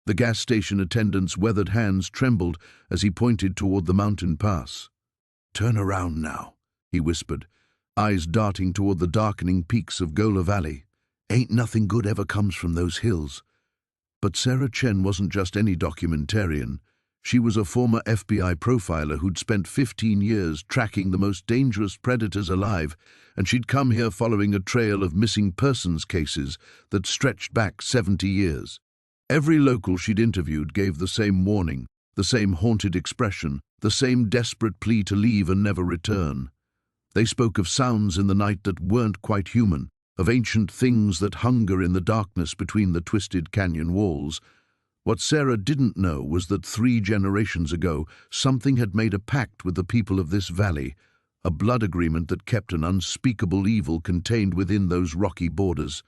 The gas station attendant's weathered hands trembled as he pointed toward the mountain pass. "Turn around now," he whispered, eyes darting toward the darkening peaks of Goler Valley. "Ain't nothing good ever comes from those hills." But Sarah Chen wasn't just any documentarian. She was a former FBI profiler who'd spent 15 years tracking the most dangerous predators alive, and she'd come here following a trail of missing persons cases that stretched back 70 years. Every local she'd interviewed gave the same warning, the same haunted expression, the same desperate plea to leave and never return. They spoke of sounds in the night that weren't quite human, of ancient things that hunger in the darkness between the twisted canyon walls. What Sarah didn't know was that 3 generations ago, something had made a pact with the people of this valley, a blood agreement that kept an unspeakable evil contained within those rocky borders.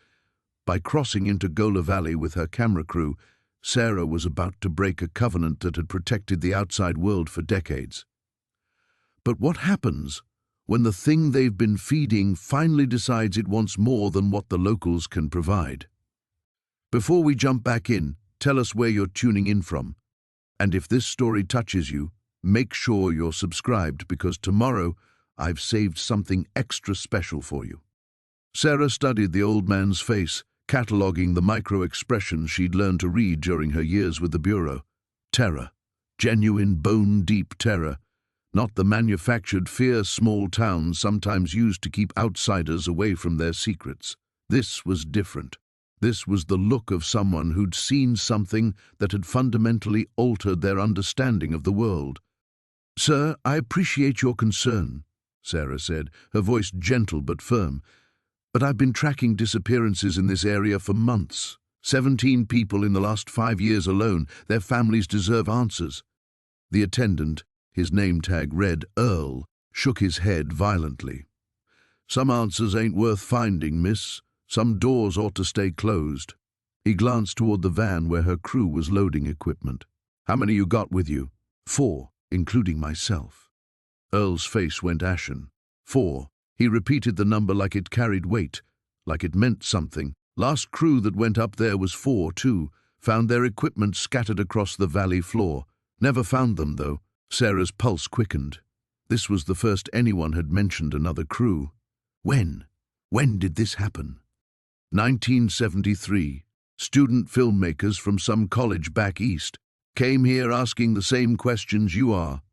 By crossing into Goler Valley with her camera crew, Sarah was about to break a covenant that had protected the outside world for decades. But what happens when the thing they've been feeding finally decides it wants more than what the locals can provide? Before we jump back in, tell us where you're tuning in from. And if this story touches you, make sure you're subscribed, because tomorrow I've saved something extra special for you. Sarah studied the old man's face, cataloguing the micro-expressions she'd learned to read during her years with the Bureau. Terror. Genuine, bone-deep terror. Not the manufactured fear small towns sometimes use to keep outsiders away from their secrets. This was different. This was the look of someone who'd seen something that had fundamentally altered their understanding of the world. "Sir, I appreciate your concern," Sarah said, her voice gentle but firm. "But I've been tracking disappearances in this area for months. 17 people in the last 5 years alone. Their families deserve answers." The attendant, his name tag read Earl, shook his head violently. "Some answers ain't worth finding, miss. Some doors ought to stay closed." He glanced toward the van where her crew was loading equipment. "How many you got with you?" "4, including myself." Earl's face went ashen. 4. He repeated the number like it carried weight, like it meant something. "Last crew that went up there was 4, too. Found their equipment scattered across the valley floor. Never found them, though." Sarah's pulse quickened. This was the first anyone had mentioned another crew. When? When did this happen? 1973. Student filmmakers from some college back east came here asking the same questions you are.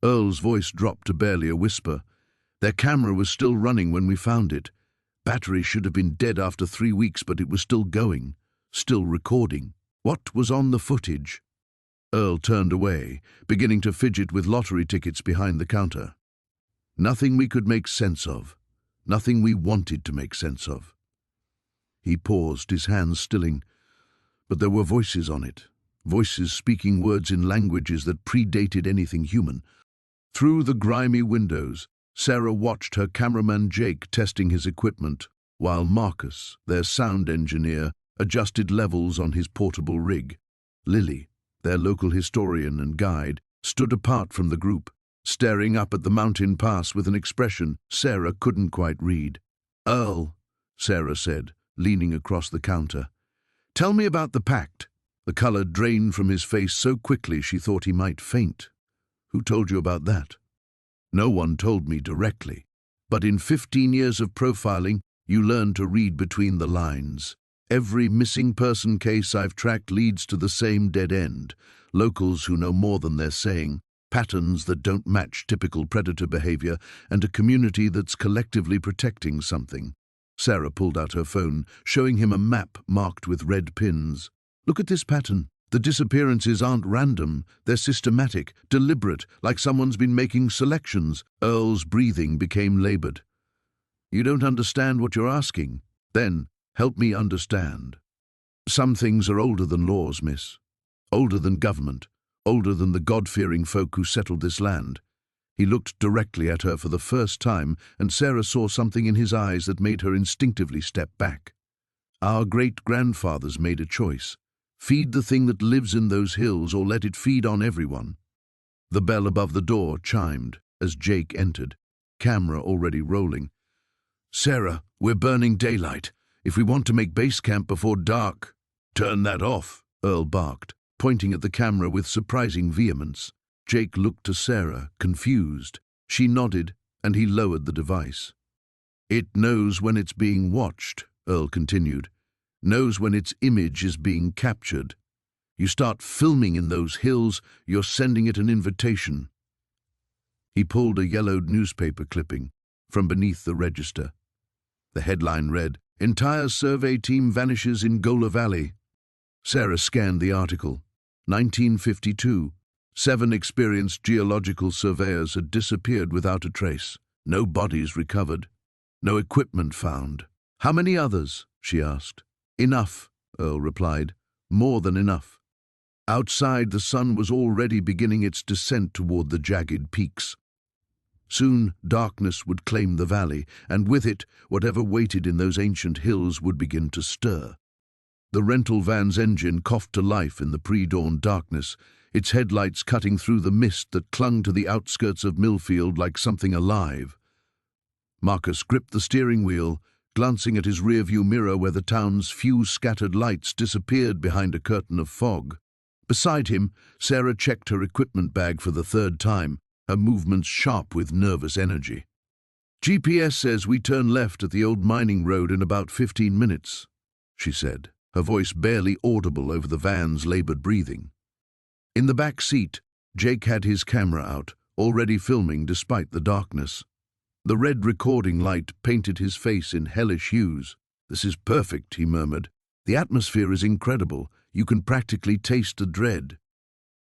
Earl's voice dropped to barely a whisper. "Their camera was still running when we found it. Battery should have been dead after 3 weeks, but it was still going, still recording." "What was on the footage?" Earl turned away, beginning to fidget with lottery tickets behind the counter. "Nothing we could make sense of. Nothing we wanted to make sense of." He paused, his hands stilling. But there were voices on it, voices speaking words in languages that predated anything human. Through the grimy windows, Sarah watched her cameraman Jake testing his equipment, while Marcus, their sound engineer, adjusted levels on his portable rig. Lily, their local historian and guide, stood apart from the group, staring up at the mountain pass with an expression Sarah couldn't quite read. "Earl," Sarah said, leaning across the counter, "tell me about the pact." The color drained from his face so quickly she thought he might faint. "Who told you about that?" "No one told me directly. But in 15 years of profiling, you learn to read between the lines. Every missing person case I've tracked leads to the same dead end. Locals who know more than they're saying, patterns that don't match typical predator behavior, and a community that's collectively protecting something." Sarah pulled out her phone, showing him a map marked with red pins. "Look at this pattern. The disappearances aren't random. They're systematic, deliberate, like someone's been making selections." Earl's breathing became labored. "You don't understand what you're asking. Then, help me understand." "Some things are older than laws, miss. Older than government. Older than the God-fearing folk who settled this land." He looked directly at her for the first time, and Sarah saw something in his eyes that made her instinctively step back. "Our great-grandfathers made a choice. Feed the thing that lives in those hills, or let it feed on everyone." The bell above the door chimed as Jake entered, camera already rolling. "Sarah, we're burning daylight. If we want to make base camp before dark..." "Turn that off," Earl barked, pointing at the camera with surprising vehemence. Jake looked to Sarah, confused. She nodded, and he lowered the device. "It knows when it's being watched," Earl continued. "Knows when its image is being captured. You start filming in those hills, you're sending it an invitation." He pulled a yellowed newspaper clipping from beneath the register. The headline read, "Entire survey team vanishes in Goler Valley." Sarah scanned the article. 1952. 7 experienced geological surveyors had disappeared without a trace. No bodies recovered. No equipment found. "How many others?" she asked. "Enough," Earl replied. "More than enough." Outside, the sun was already beginning its descent toward the jagged peaks. Soon, darkness would claim the valley, and with it, whatever waited in those ancient hills would begin to stir. The rental van's engine coughed to life in the pre-dawn darkness, its headlights cutting through the mist that clung to the outskirts of Millfield like something alive. Marcus gripped the steering wheel, glancing at his rearview mirror where the town's few scattered lights disappeared behind a curtain of fog. Beside him, Sarah checked her equipment bag for the 3rd time, her movements sharp with nervous energy. "GPS says we turn left at the old mining road in about 15 minutes, she said, her voice barely audible over the van's labored breathing. In the back seat, Jake had his camera out, already filming despite the darkness. The red recording light painted his face in hellish hues. "This is perfect," he murmured. "The atmosphere is incredible. You can practically taste the dread."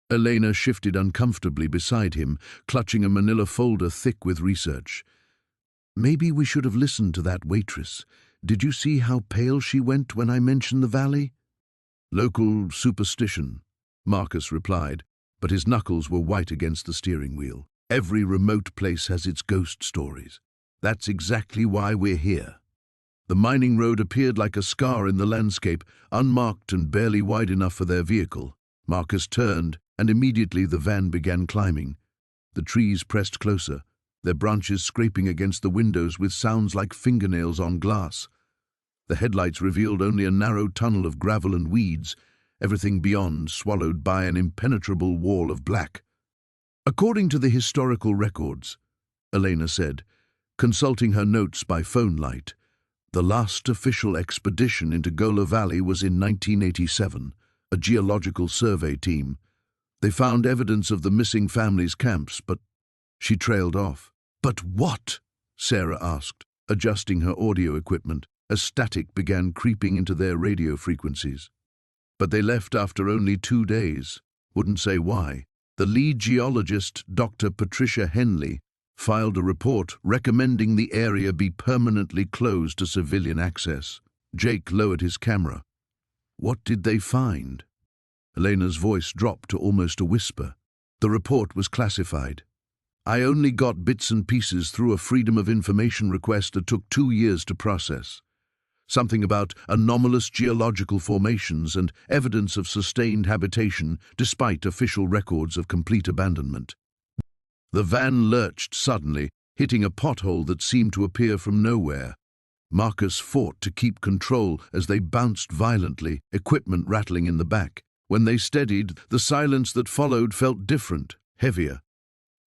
Elena shifted uncomfortably beside him, clutching a manila folder thick with research. "Maybe we should have listened to that waitress. Did you see how pale she went when I mentioned the valley?" "Local superstition," Marcus replied, but his knuckles were white against the steering wheel. "Every remote place has its ghost stories. That's exactly why we're here." The mining road appeared like a scar in the landscape, unmarked and barely wide enough for their vehicle. Marcus turned, and immediately the van began climbing. The trees pressed closer, their branches scraping against the windows with sounds like fingernails on glass. The headlights revealed only a narrow tunnel of gravel and weeds, everything beyond swallowed by an impenetrable wall of black. "According to the historical records," Elena said, consulting her notes by phone light, "the last official expedition into Goler Valley was in 1987, a geological survey team. They found evidence of the missing family's camps, but..." She trailed off. "But what?" Sarah asked, adjusting her audio equipment as static began creeping into their radio frequencies. "But they left after only 2 days. Wouldn't say why. The lead geologist, Dr. Patricia Henley, filed a report recommending the area be permanently closed to civilian access." Jake lowered his camera. "What did they find?" Elena's voice dropped to almost a whisper. "The report was classified. I only got bits and pieces through a Freedom of Information request that took 2 years to process. Something about anomalous geological formations and evidence of sustained habitation despite official records of complete abandonment." The van lurched suddenly, hitting a pothole that seemed to appear from nowhere. Marcus fought to keep control as they bounced violently, equipment rattling in the back. When they steadied, the silence that followed felt different, heavier.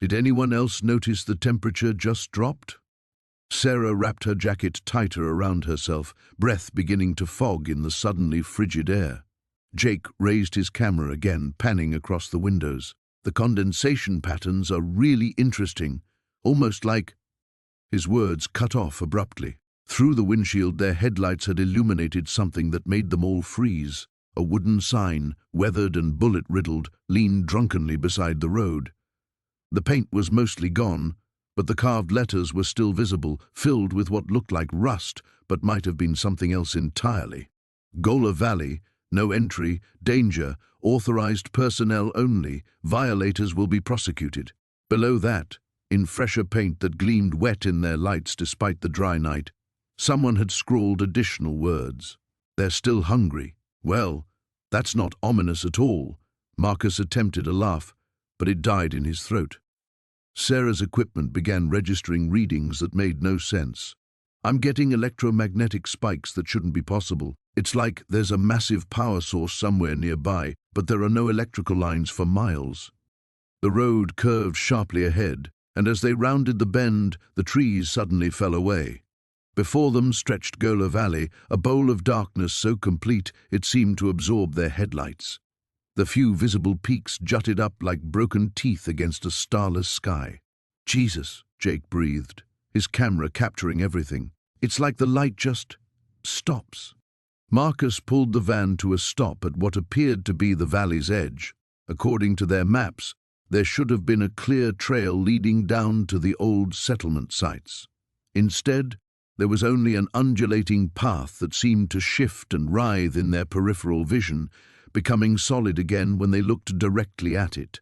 Did anyone else notice the temperature just dropped? Sarah wrapped her jacket tighter around herself, breath beginning to fog in the suddenly frigid air. Jake raised his camera again, panning across the windows. "The condensation patterns are really interesting, almost like..." His words cut off abruptly. Through the windshield, their headlights had illuminated something that made them all freeze. A wooden sign, weathered and bullet-riddled, leaned drunkenly beside the road. The paint was mostly gone, but the carved letters were still visible, filled with what looked like rust, but might have been something else entirely. "Goler Valley, no entry, danger, authorized personnel only, violators will be prosecuted." Below that, in fresher paint that gleamed wet in their lights despite the dry night, someone had scrawled additional words. "They're still hungry." "Well, that's not ominous at all." Marcus attempted a laugh, but it died in his throat. Sarah's equipment began registering readings that made no sense. I'm getting electromagnetic spikes that shouldn't be possible. It's like there's a massive power source somewhere nearby, but there are no electrical lines for miles. The road curved sharply ahead, and as they rounded the bend, the trees suddenly fell away. Before them stretched Goler Valley, a bowl of darkness so complete it seemed to absorb their headlights. The few visible peaks jutted up like broken teeth against a starless sky. Jesus, Jake breathed, his camera capturing everything. It's like the light just stops. Marcus pulled the van to a stop at what appeared to be the valley's edge. According to their maps, there should have been a clear trail leading down to the old settlement sites. Instead, there was only an undulating path that seemed to shift and writhe in their peripheral vision, becoming solid again when they looked directly at it.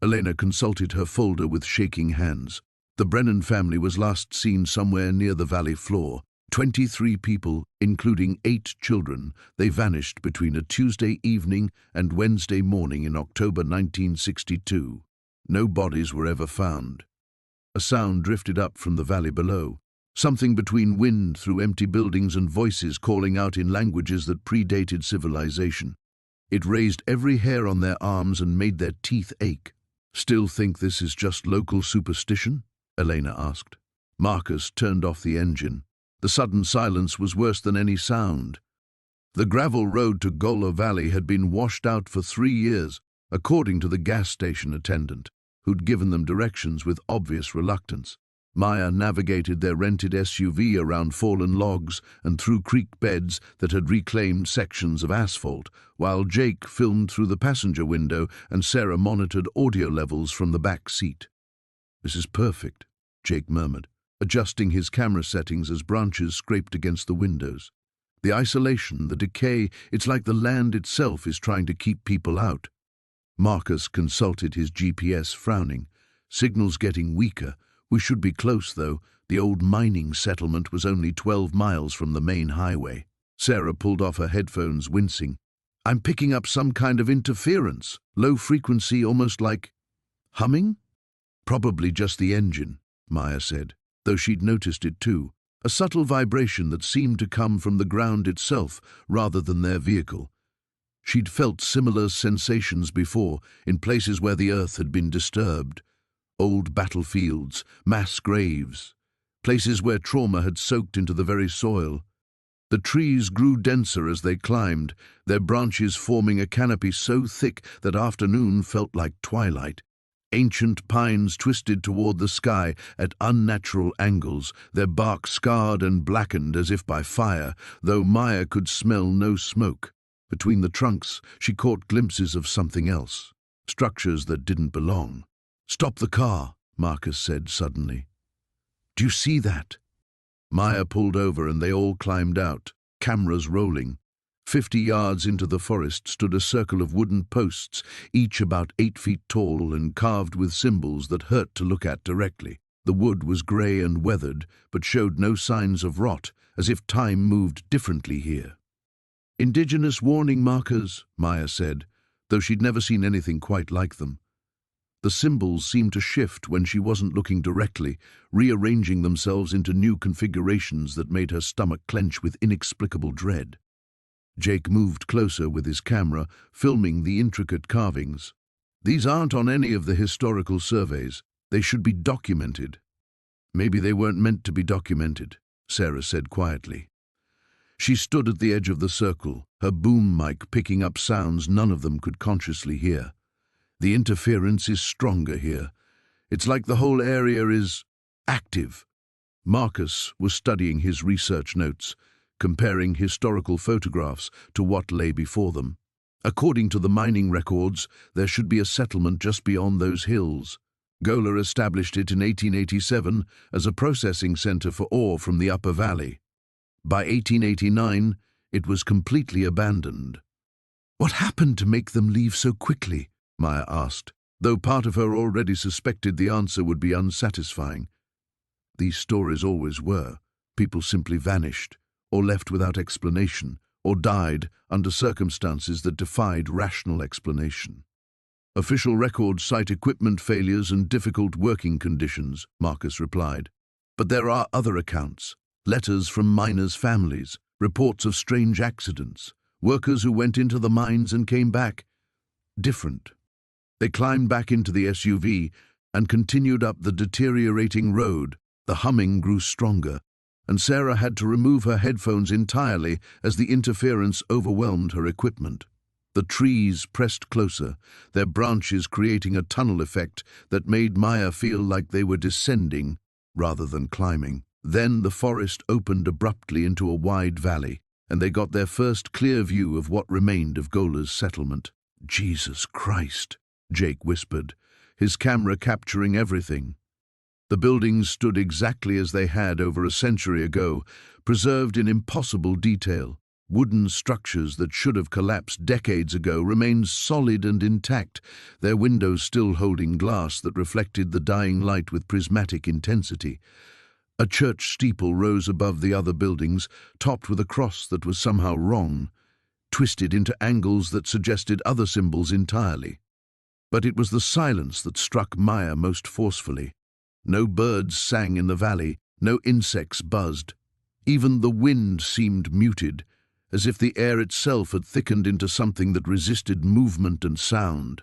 Elena consulted her folder with shaking hands. The Brennan family was last seen somewhere near the valley floor. 23 people, including 8 children, they vanished between a Tuesday evening and Wednesday morning in October 1962. No bodies were ever found. A sound drifted up from the valley below, something between wind through empty buildings and voices calling out in languages that predated civilization. It raised every hair on their arms and made their teeth ache. "Still think this is just local superstition?" Elena asked. Marcus turned off the engine. The sudden silence was worse than any sound. The gravel road to Goler Valley had been washed out for 3 years, according to the gas station attendant, who'd given them directions with obvious reluctance. Maya navigated their rented SUV around fallen logs and through creek beds that had reclaimed sections of asphalt, while Jake filmed through the passenger window and Sarah monitored audio levels from the back seat. "This is perfect," Jake murmured, adjusting his camera settings as branches scraped against the windows. "The isolation, the decay, it's like the land itself is trying to keep people out." Marcus consulted his GPS, frowning. "Signal's getting weaker. We should be close, though. The old mining settlement was only 12 miles from the main highway." Sarah pulled off her headphones, wincing. "I'm picking up some kind of interference. Low frequency, almost like humming?" "Probably just the engine," Maya said, though she'd noticed it too. A subtle vibration that seemed to come from the ground itself rather than their vehicle. She'd felt similar sensations before, in places where the earth had been disturbed. Old battlefields, mass graves, places where trauma had soaked into the very soil. The trees grew denser as they climbed, their branches forming a canopy so thick that afternoon felt like twilight. Ancient pines twisted toward the sky at unnatural angles, their bark scarred and blackened as if by fire, though Maya could smell no smoke. Between the trunks, she caught glimpses of something else, structures that didn't belong. "Stop the car," Marcus said suddenly. "Do you see that?" Maya pulled over and they all climbed out, cameras rolling. 50 yards into the forest stood a circle of wooden posts, each about 8 feet tall and carved with symbols that hurt to look at directly. The wood was grey and weathered, but showed no signs of rot, as if time moved differently here. "Indigenous warning markers," Maya said, though she'd never seen anything quite like them. The symbols seemed to shift when she wasn't looking directly, rearranging themselves into new configurations that made her stomach clench with inexplicable dread. Jake moved closer with his camera, filming the intricate carvings. "These aren't on any of the historical surveys. They should be documented." "Maybe they weren't meant to be documented," Sarah said quietly. She stood at the edge of the circle, her boom mic picking up sounds none of them could consciously hear. "The interference is stronger here. It's like the whole area is active." Marcus was studying his research notes, comparing historical photographs to what lay before them. According to the mining records, there should be a settlement just beyond those hills. Goler established it in 1887 as a processing center for ore from the upper valley. By 1889, it was completely abandoned. "What happened to make them leave so quickly?" Maya asked, though part of her already suspected the answer would be unsatisfying. These stories always were. People simply vanished, or left without explanation, or died under circumstances that defied rational explanation. "Official records cite equipment failures and difficult working conditions," Marcus replied. "But there are other accounts. Letters from miners' families, reports of strange accidents, workers who went into the mines and came back different. They climbed back into the SUV and continued up the deteriorating road. The humming grew stronger, and Sarah had to remove her headphones entirely as the interference overwhelmed her equipment. The trees pressed closer, their branches creating a tunnel effect that made Maya feel like they were descending rather than climbing. Then the forest opened abruptly into a wide valley, and they got their first clear view of what remained of Goler's settlement. "Jesus Christ," Jake whispered, his camera capturing everything. The buildings stood exactly as they had over a century ago, preserved in impossible detail. Wooden structures that should have collapsed decades ago remained solid and intact, their windows still holding glass that reflected the dying light with prismatic intensity. A church steeple rose above the other buildings, topped with a cross that was somehow wrong, twisted into angles that suggested other symbols entirely. But it was the silence that struck Maya most forcefully. No birds sang in the valley, no insects buzzed. Even the wind seemed muted, as if the air itself had thickened into something that resisted movement and sound.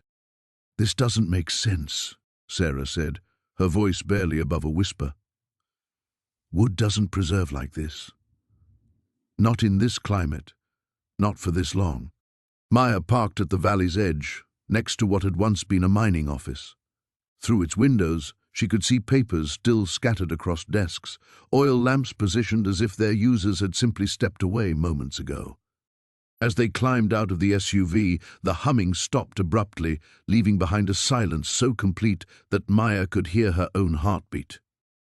"This doesn't make sense," Sarah said, her voice barely above a whisper. "Wood doesn't preserve like this. Not in this climate, not for this long." Maya parked at the valley's edge, next to what had once been a mining office. Through its windows, she could see papers still scattered across desks, oil lamps positioned as if their users had simply stepped away moments ago. As they climbed out of the SUV, the humming stopped abruptly, leaving behind a silence so complete that Maya could hear her own heartbeat.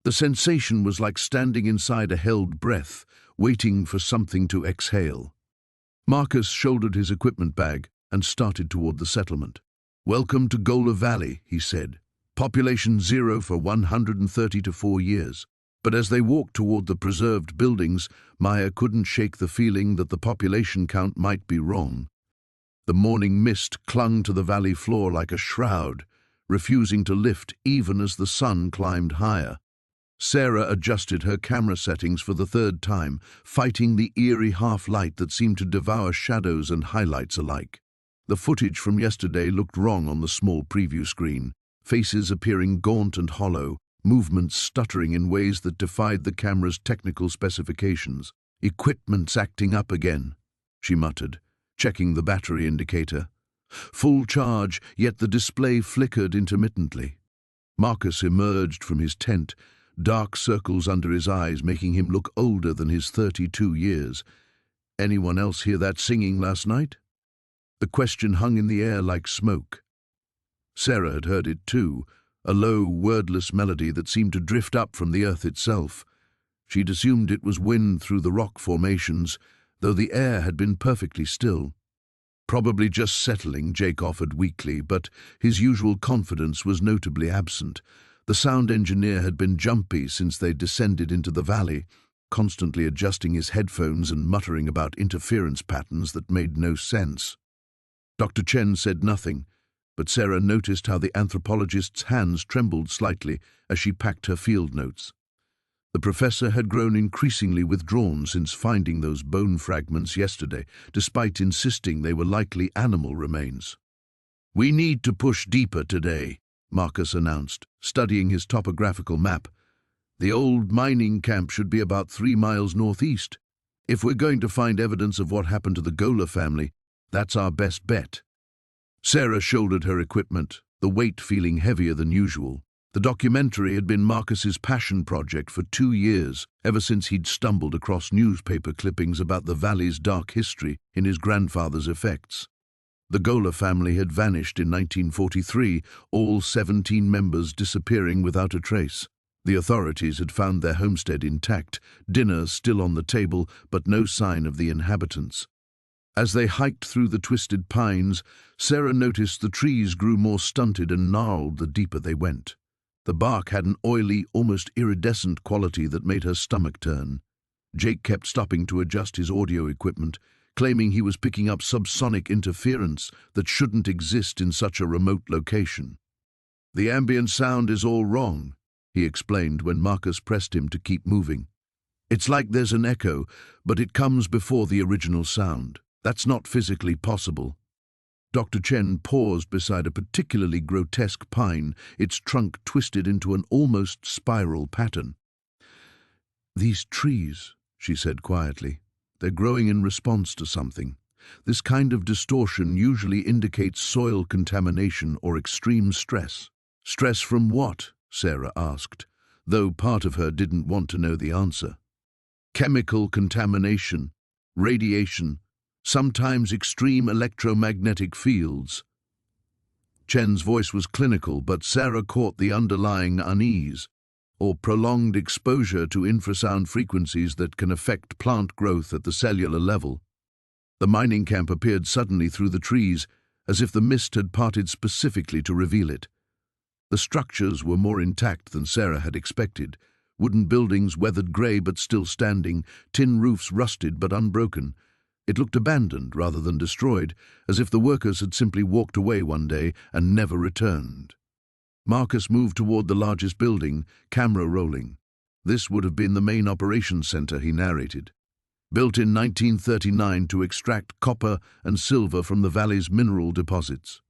The sensation was like standing inside a held breath, waiting for something to exhale. Marcus shouldered his equipment bag and started toward the settlement. "Welcome to Goler Valley," he said. "Population 0 for 130 to 4 years. But as they walked toward the preserved buildings, Maya couldn't shake the feeling that the population count might be wrong. The morning mist clung to the valley floor like a shroud, refusing to lift even as the sun climbed higher. Sarah adjusted her camera settings for the third time, fighting the eerie half-light that seemed to devour shadows and highlights alike. The footage from yesterday looked wrong on the small preview screen, faces appearing gaunt and hollow, movements stuttering in ways that defied the camera's technical specifications. "Equipment's acting up again," she muttered, checking the battery indicator. Full charge, yet the display flickered intermittently. Marcus emerged from his tent, dark circles under his eyes making him look older than his 32 years. "Anyone else hear that singing last night?" The question hung in the air like smoke. Sarah had heard it too, a low, wordless melody that seemed to drift up from the earth itself. She'd assumed it was wind through the rock formations, though the air had been perfectly still. "Probably just settling," Jake offered weakly, but his usual confidence was notably absent. The sound engineer had been jumpy since they descended into the valley, constantly adjusting his headphones and muttering about interference patterns that made no sense. Dr. Chen said nothing, but Sarah noticed how the anthropologist's hands trembled slightly as she packed her field notes. The professor had grown increasingly withdrawn since finding those bone fragments yesterday, despite insisting they were likely animal remains. "We need to push deeper today," Marcus announced, studying his topographical map. "The old mining camp should be about 3 miles northeast. If we're going to find evidence of what happened to the Goler family, that's our best bet." Sarah shouldered her equipment, the weight feeling heavier than usual. The documentary had been Marcus's passion project for 2 years, ever since he'd stumbled across newspaper clippings about the valley's dark history in his grandfather's effects. The Goler family had vanished in 1943, all 17 members disappearing without a trace. The authorities had found their homestead intact, dinner still on the table, but no sign of the inhabitants. As they hiked through the twisted pines, Sarah noticed the trees grew more stunted and gnarled the deeper they went. The bark had an oily, almost iridescent quality that made her stomach turn. Jake kept stopping to adjust his audio equipment, claiming he was picking up subsonic interference that shouldn't exist in such a remote location. "The ambient sound is all wrong," he explained when Marcus pressed him to keep moving. It's like there's an echo, but it comes before the original sound. That's not physically possible. Dr. Chen paused beside a particularly grotesque pine, its trunk twisted into an almost spiral pattern. "These trees," she said quietly, "they're growing in response to something. This kind of distortion usually indicates soil contamination or extreme stress." "Stress from what?" Sarah asked, though part of her didn't want to know the answer. "Chemical contamination, radiation, sometimes extreme electromagnetic fields." Chen's voice was clinical, but Sarah caught the underlying unease, or prolonged exposure to infrasound frequencies that can affect plant growth at the cellular level. The mining camp appeared suddenly through the trees, as if the mist had parted specifically to reveal it. The structures were more intact than Sarah had expected. Wooden buildings weathered grey but still standing, tin roofs rusted but unbroken. It looked abandoned rather than destroyed, as if the workers had simply walked away one day and never returned. Marcus moved toward the largest building, camera rolling. This would have been the main operations center, he narrated. Built in 1939 to extract copper and silver from the valley's mineral deposits.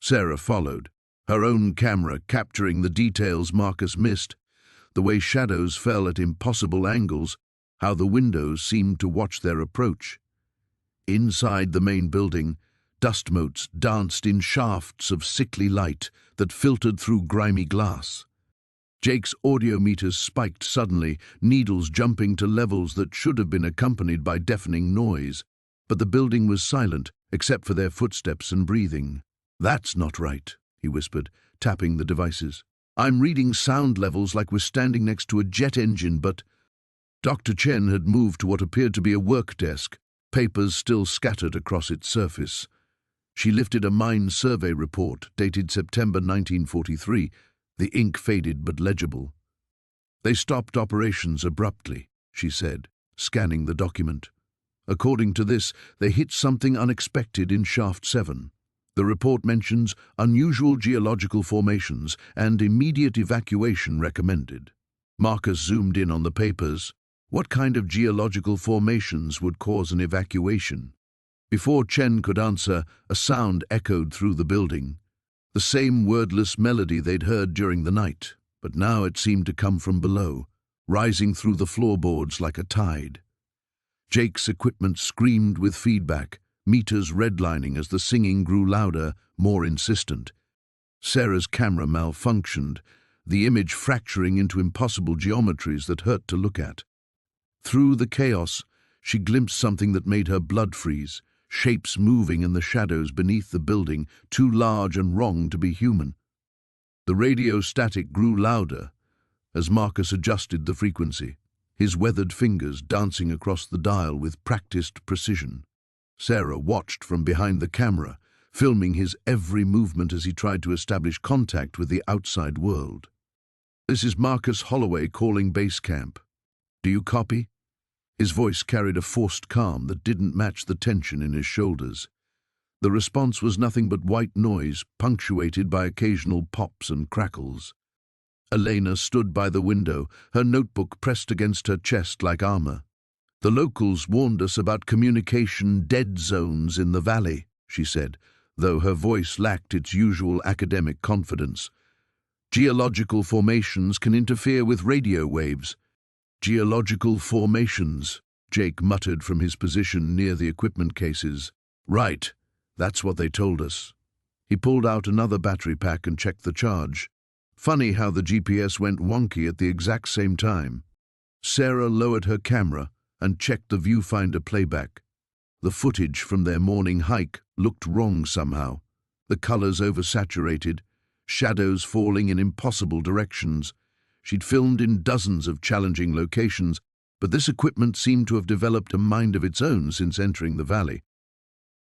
Sarah followed, her own camera capturing the details Marcus missed, the way shadows fell at impossible angles, how the windows seemed to watch their approach. Inside the main building, dust motes danced in shafts of sickly light that filtered through grimy glass. Jake's audiometers spiked suddenly, needles jumping to levels that should have been accompanied by deafening noise. But the building was silent, except for their footsteps and breathing. "That's not right," he whispered, tapping the devices. "I'm reading sound levels like we're standing next to a jet engine, but—" Dr. Chen had moved to what appeared to be a work desk, papers still scattered across its surface. She lifted a mine survey report dated September 1943, the ink faded but legible. "They stopped operations abruptly," she said, scanning the document. "According to this, they hit something unexpected in Shaft 7. The report mentions unusual geological formations and immediate evacuation recommended." Marcus zoomed in on the papers. What kind of geological formations would cause an evacuation? Before Chen could answer, a sound echoed through the building. The same wordless melody they'd heard during the night, but now it seemed to come from below, rising through the floorboards like a tide. Jake's equipment screamed with feedback, meters redlining as the singing grew louder, more insistent. Sarah's camera malfunctioned, the image fracturing into impossible geometries that hurt to look at. Through the chaos, she glimpsed something that made her blood freeze, shapes moving in the shadows beneath the building, too large and wrong to be human. The radio static grew louder as Marcus adjusted the frequency, his weathered fingers dancing across the dial with practiced precision. Sarah watched from behind the camera, filming his every movement as he tried to establish contact with the outside world. "This is Marcus Holloway calling base camp. Do you copy?" His voice carried a forced calm that didn't match the tension in his shoulders. The response was nothing but white noise, punctuated by occasional pops and crackles. Elena stood by the window, her notebook pressed against her chest like armor. "The locals warned us about communication dead zones in the valley," she said, though her voice lacked its usual academic confidence. "Geological formations can interfere with radio waves." "Geological formations," Jake muttered from his position near the equipment cases. "Right, that's what they told us." He pulled out another battery pack and checked the charge. Funny how the GPS went wonky at the exact same time. Sarah lowered her camera and checked the viewfinder playback. The footage from their morning hike looked wrong somehow. The colors oversaturated, shadows falling in impossible directions. She'd filmed in dozens of challenging locations, but this equipment seemed to have developed a mind of its own since entering the valley.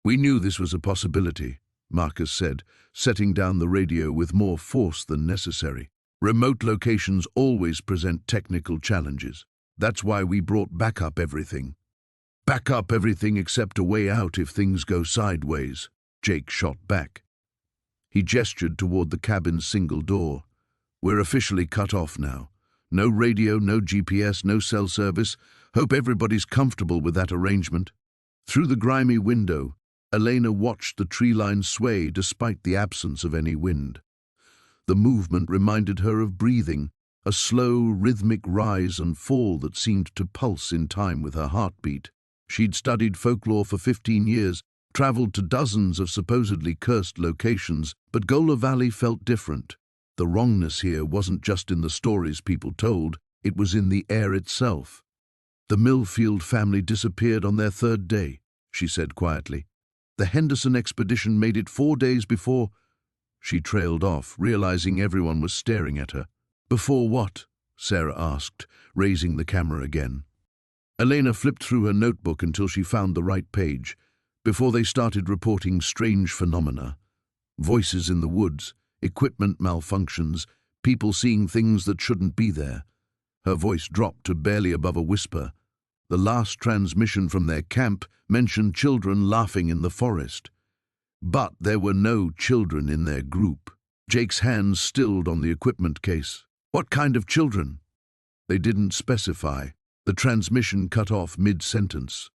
"We knew this was a possibility," Marcus said, setting down the radio with more force than necessary. "Remote locations always present technical challenges. That's why we brought back up everything." "Back up everything except a way out if things go sideways," Jake shot back. He gestured toward the cabin's single door. "We're officially cut off now. No radio, no GPS, no cell service. Hope everybody's comfortable with that arrangement. Through the grimy window, Elena watched the tree line sway despite the absence of any wind. The movement reminded her of breathing, a slow, rhythmic rise and fall that seemed to pulse in time with her heartbeat. She'd studied folklore for 15 years, traveled to dozens of supposedly cursed locations, but Goler Valley felt different. The wrongness here wasn't just in the stories people told, it was in the air itself. The Millfield family disappeared on their third day, she said quietly. The Henderson expedition made it 4 days before. She trailed off, realizing everyone was staring at her. Before what? Sarah asked, raising the camera again. Elena flipped through her notebook until she found the right page. Before they started reporting strange phenomena. Voices in the woods, equipment malfunctions, people seeing things that shouldn't be there. Her voice dropped to barely above a whisper. The last transmission from their camp mentioned children laughing in the forest. But there were no children in their group. Jake's hands stilled on the equipment case. What kind of children? They didn't specify. The transmission cut off mid-sentence.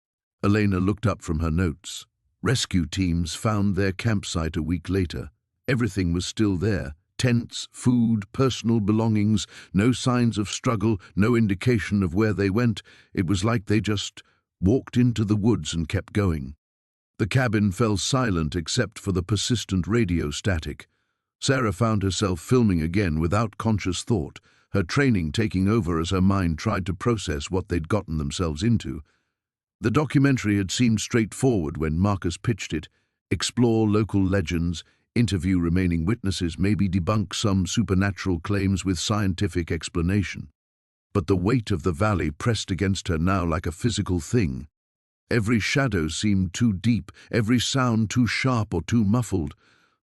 Elena looked up from her notes. Rescue teams found their campsite a week later. Everything was still there. Tents, food, personal belongings, no signs of struggle, no indication of where they went. It was like they just walked into the woods and kept going. The cabin fell silent except for the persistent radio static. Sarah found herself filming again without conscious thought, her training taking over as her mind tried to process what they'd gotten themselves into. The documentary had seemed straightforward when Marcus pitched it. Explore local legends, interview remaining witnesses, maybe debunk some supernatural claims with scientific explanation. But the weight of the valley pressed against her now like a physical thing. Every shadow seemed too deep, every sound too sharp or too muffled.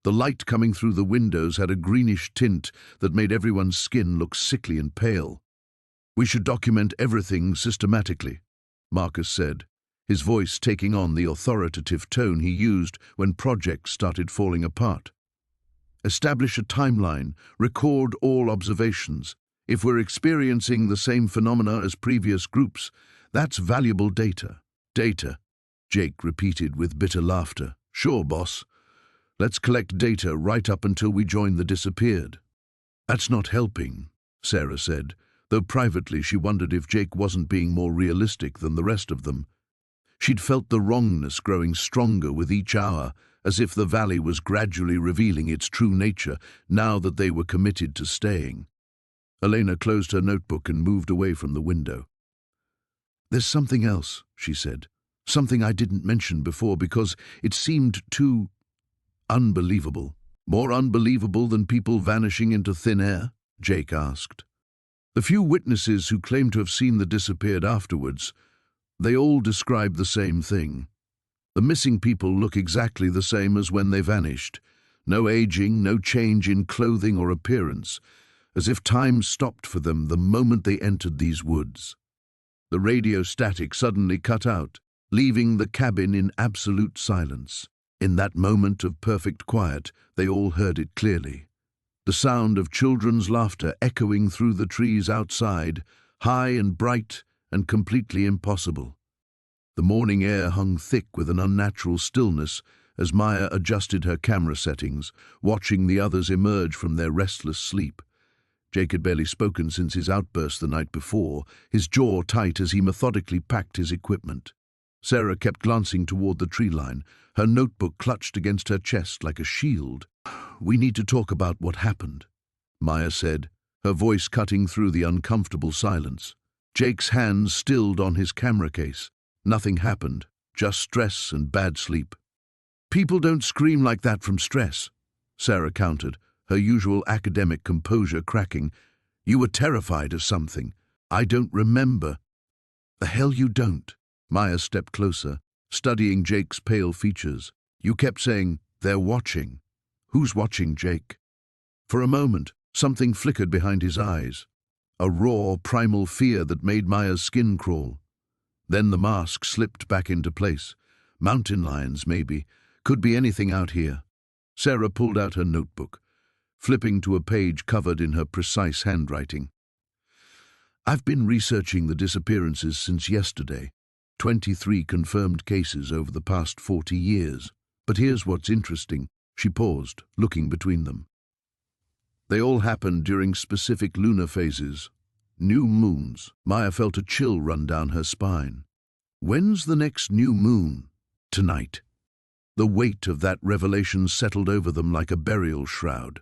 The light coming through the windows had a greenish tint that made everyone's skin look sickly and pale. "We should document everything systematically," Marcus said, his voice taking on the authoritative tone he used when projects started falling apart. "Establish a timeline, record all observations. If we're experiencing the same phenomena as previous groups, that's valuable data." "Data," Jake repeated with bitter laughter. "Sure, boss. Let's collect data right up until we join the disappeared." "That's not helping," Sarah said, though privately she wondered if Jake wasn't being more realistic than the rest of them. She'd felt the wrongness growing stronger with each hour, as if the valley was gradually revealing its true nature now that they were committed to staying. Elena closed her notebook and moved away from the window. "There's something else," she said. "Something I didn't mention before because it seemed too unbelievable." "More unbelievable than people vanishing into thin air?" Jake asked. The few witnesses who claimed to have seen the disappeared afterwards, they all described the same thing. The missing people look exactly the same as when they vanished. No aging, no change in clothing or appearance, as if time stopped for them the moment they entered these woods. The radio static suddenly cut out, leaving the cabin in absolute silence. In that moment of perfect quiet, they all heard it clearly. The sound of children's laughter echoing through the trees outside, high and bright and completely impossible. The morning air hung thick with an unnatural stillness as Maya adjusted her camera settings, watching the others emerge from their restless sleep. Jake had barely spoken since his outburst the night before, his jaw tight as he methodically packed his equipment. Sarah kept glancing toward the tree line, her notebook clutched against her chest like a shield. "We need to talk about what happened," Maya said, her voice cutting through the uncomfortable silence. Jake's hands stilled on his camera case. Nothing happened, just stress and bad sleep. "People don't scream like that from stress," Sarah countered, her usual academic composure cracking. "You were terrified of something. I don't remember." "The hell you don't." Maya stepped closer, studying Jake's pale features. "You kept saying, 'They're watching.' Who's watching, Jake?" For a moment, something flickered behind his eyes. A raw, primal fear that made Maya's skin crawl. Then the mask slipped back into place. Mountain lions, maybe. Could be anything out here. Sarah pulled out her notebook, flipping to a page covered in her precise handwriting. I've been researching the disappearances since yesterday. 23 confirmed cases over the past 40 years. But here's what's interesting. She paused, looking between them. They all happened during specific lunar phases. New moons. Maya felt a chill run down her spine. When's the next new moon? Tonight. The weight of that revelation settled over them like a burial shroud.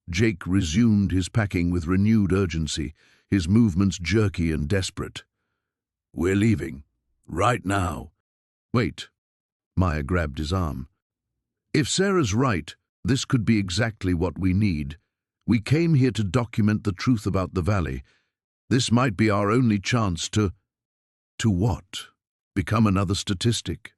Jake resumed his packing with renewed urgency, his movements jerky and desperate. We're leaving. Right now. Wait. Maya grabbed his arm. If Sarah's right, this could be exactly what we need. We came here to document the truth about the valley. This might be our only chance to... To what? Become another statistic?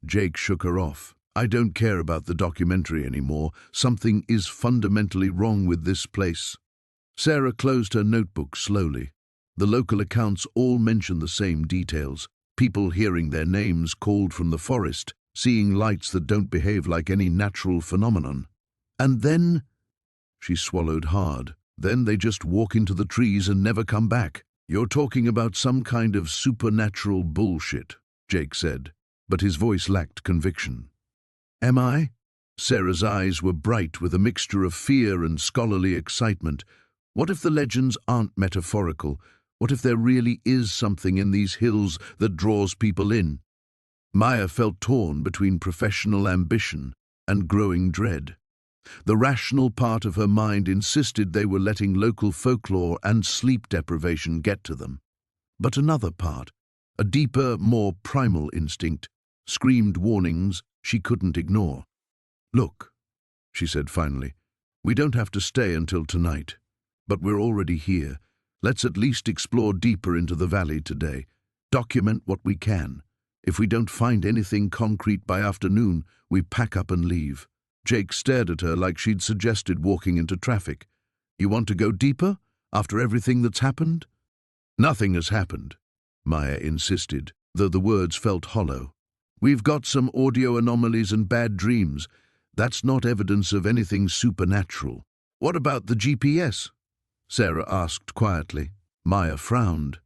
Jake shook her off. I don't care about the documentary anymore. Something is fundamentally wrong with this place. Sarah closed her notebook slowly. The local accounts all mention the same details. People hearing their names called from the forest, seeing lights that don't behave like any natural phenomenon. And then... She swallowed hard. Then they just walk into the trees and never come back. You're talking about some kind of supernatural bullshit, Jake said, but his voice lacked conviction. Am I? Sarah's eyes were bright with a mixture of fear and scholarly excitement. What if the legends aren't metaphorical? What if there really is something in these hills that draws people in? Maya felt torn between professional ambition and growing dread. The rational part of her mind insisted they were letting local folklore and sleep deprivation get to them. But another part, a deeper, more primal instinct, screamed warnings she couldn't ignore. Look, she said finally, we don't have to stay until tonight, but we're already here. Let's at least explore deeper into the valley today. Document what we can. If we don't find anything concrete by afternoon, we pack up and leave. Jake stared at her like she'd suggested walking into traffic. You want to go deeper, after everything that's happened? Nothing has happened, Maya insisted, though the words felt hollow. We've got some audio anomalies and bad dreams. That's not evidence of anything supernatural. What about the GPS? Sarah asked quietly. Maya frowned.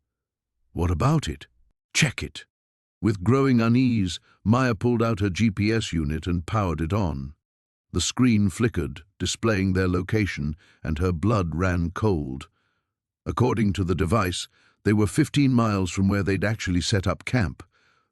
What about it? Check it. With growing unease, Maya pulled out her GPS unit and powered it on. The screen flickered, displaying their location, and her blood ran cold. According to the device, they were 15 miles from where they'd actually set up camp.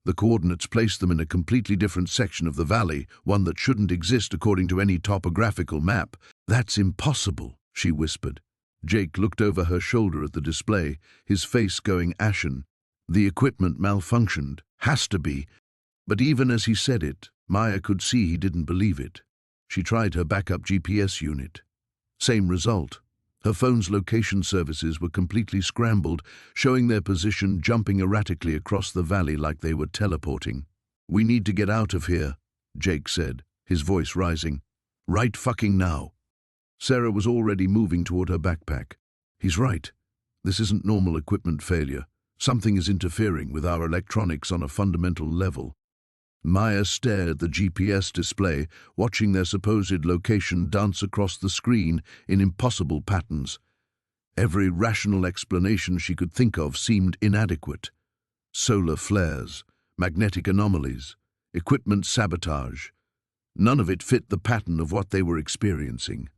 The coordinates placed them in a completely different section of the valley, one that shouldn't exist according to any topographical map. That's impossible, she whispered. Jake looked over her shoulder at the display, his face going ashen. The equipment malfunctioned. Has to be. But even as he said it, Maya could see he didn't believe it. She tried her backup GPS unit. Same result. Her phone's location services were completely scrambled, showing their position jumping erratically across the valley like they were teleporting. We need to get out of here, Jake said, his voice rising. Right fucking now. Sarah was already moving toward her backpack. He's right. This isn't normal equipment failure. Something is interfering with our electronics on a fundamental level. Maya stared at the GPS display, watching their supposed location dance across the screen in impossible patterns. Every rational explanation she could think of seemed inadequate. Solar flares, magnetic anomalies, equipment sabotage. None of it fit the pattern of what they were experiencing.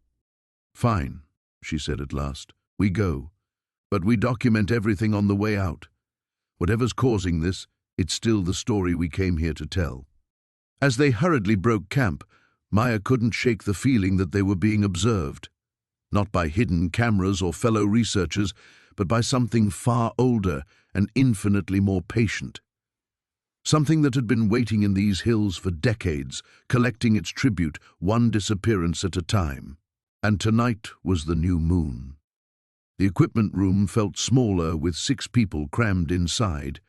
Fine, she said at last. We go. But we document everything on the way out. Whatever's causing this, it's still the story we came here to tell. As they hurriedly broke camp, Maya couldn't shake the feeling that they were being observed. Not by hidden cameras or fellow researchers, but by something far older and infinitely more patient. Something that had been waiting in these hills for decades, collecting its tribute, one disappearance at a time. And tonight was the new moon. The equipment room felt smaller with 6 people crammed inside,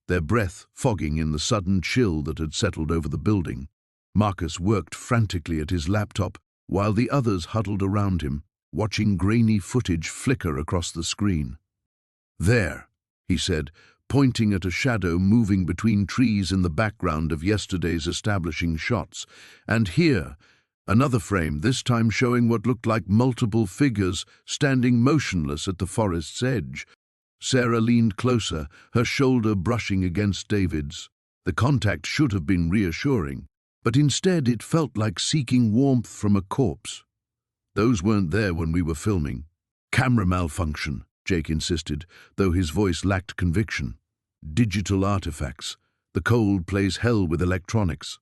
their breath fogging in the sudden chill that had settled over the building. Marcus worked frantically at his laptop, while the others huddled around him, watching grainy footage flicker across the screen. There, he said, pointing at a shadow moving between trees in the background of yesterday's establishing shots. And here, Another frame, this time showing what looked like multiple figures standing motionless at the forest's edge. Sarah leaned closer, her shoulder brushing against David's. The contact should have been reassuring, but instead it felt like seeking warmth from a corpse. Those weren't there when we were filming. Camera malfunction, Jake insisted, though his voice lacked conviction. Digital artifacts. The cold plays hell with electronics.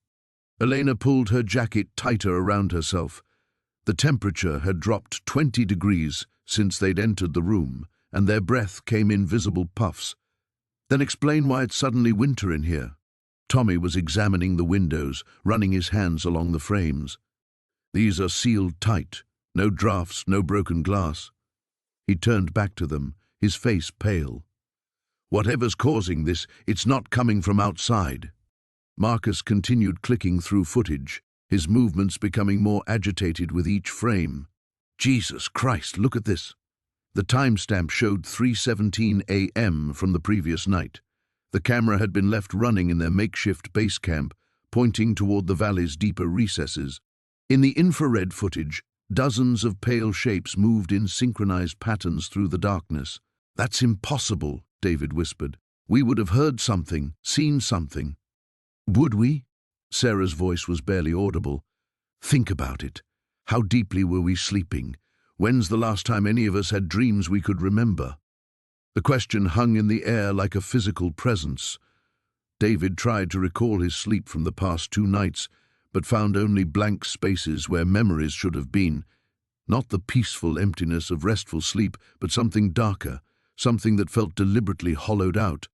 Elena pulled her jacket tighter around herself. The temperature had dropped 20 degrees since they'd entered the room, and their breath came in visible puffs. Then explain why it's suddenly winter in here. Tommy was examining the windows, running his hands along the frames. These are sealed tight. No drafts, no broken glass. He turned back to them, his face pale. Whatever's causing this, it's not coming from outside. Marcus continued clicking through footage, his movements becoming more agitated with each frame. Jesus Christ, look at this. The timestamp showed 3:17 a.m. from the previous night. The camera had been left running in their makeshift base camp, pointing toward the valley's deeper recesses. In the infrared footage, dozens of pale shapes moved in synchronized patterns through the darkness. That's impossible, David whispered. We would have heard something, seen something. Would we? Sarah's voice was barely audible. Think about it. How deeply were we sleeping? When's the last time any of us had dreams we could remember? The question hung in the air like a physical presence. David tried to recall his sleep from the past 2 nights, but found only blank spaces where memories should have been. Not the peaceful emptiness of restful sleep, but something darker, something that felt deliberately hollowed out.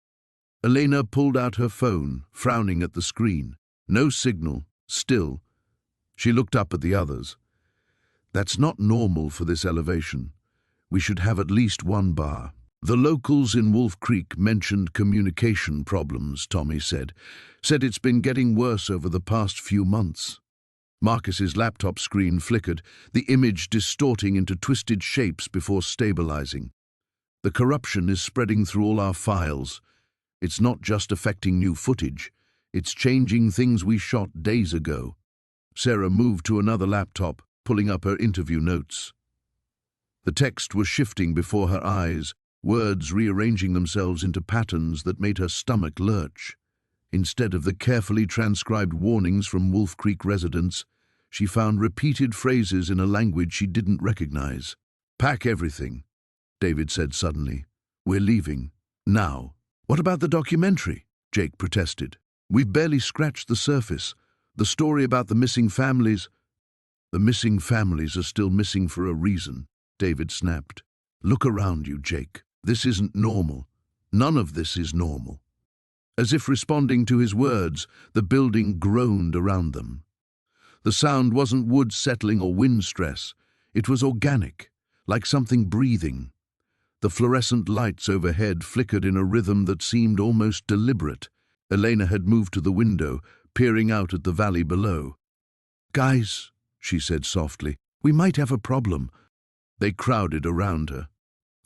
Elena pulled out her phone, frowning at the screen. No signal, still. She looked up at the others. That's not normal for this elevation. We should have at least 1 bar. The locals in Wolf Creek mentioned communication problems, Tommy said. Said it's been getting worse over the past few months. Marcus's laptop screen flickered, the image distorting into twisted shapes before stabilizing. The corruption is spreading through all our files. It's not just affecting new footage. It's changing things we shot days ago. Sarah moved to another laptop, pulling up her interview notes. The text was shifting before her eyes, words rearranging themselves into patterns that made her stomach lurch. Instead of the carefully transcribed warnings from Wolf Creek residents, she found repeated phrases in a language she didn't recognize. Pack everything, David said suddenly. We're leaving. Now. What about the documentary? Jake protested. We've barely scratched the surface. The story about the missing families. The missing families are still missing for a reason, David snapped. Look around you, Jake. This isn't normal. None of this is normal. As if responding to his words, the building groaned around them. The sound wasn't wood settling or wind stress. It was organic, like something breathing. The fluorescent lights overhead flickered in a rhythm that seemed almost deliberate. Elena had moved to the window, peering out at the valley below. Guys, she said softly, we might have a problem. They crowded around her.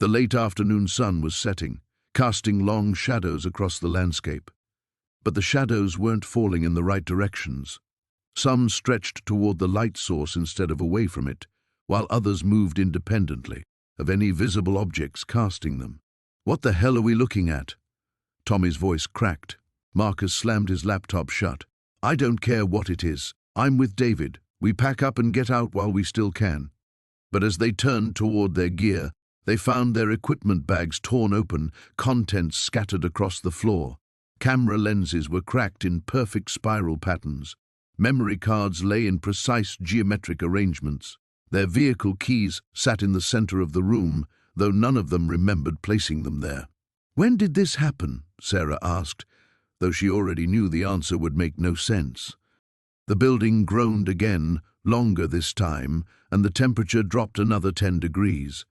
The late afternoon sun was setting, casting long shadows across the landscape. But the shadows weren't falling in the right directions. Some stretched toward the light source instead of away from it, while others moved independently of any visible objects casting them. What the hell are we looking at? Tommy's voice cracked. Marcus slammed his laptop shut. I don't care what it is. I'm with David. We pack up and get out while we still can. But as they turned toward their gear, they found their equipment bags torn open, contents scattered across the floor. Camera lenses were cracked in perfect spiral patterns. Memory cards lay in precise geometric arrangements. Their vehicle keys sat in the center of the room, though none of them remembered placing them there. When did this happen? Sarah asked, though she already knew the answer would make no sense. The building groaned again, longer this time, and the temperature dropped another 10 degrees.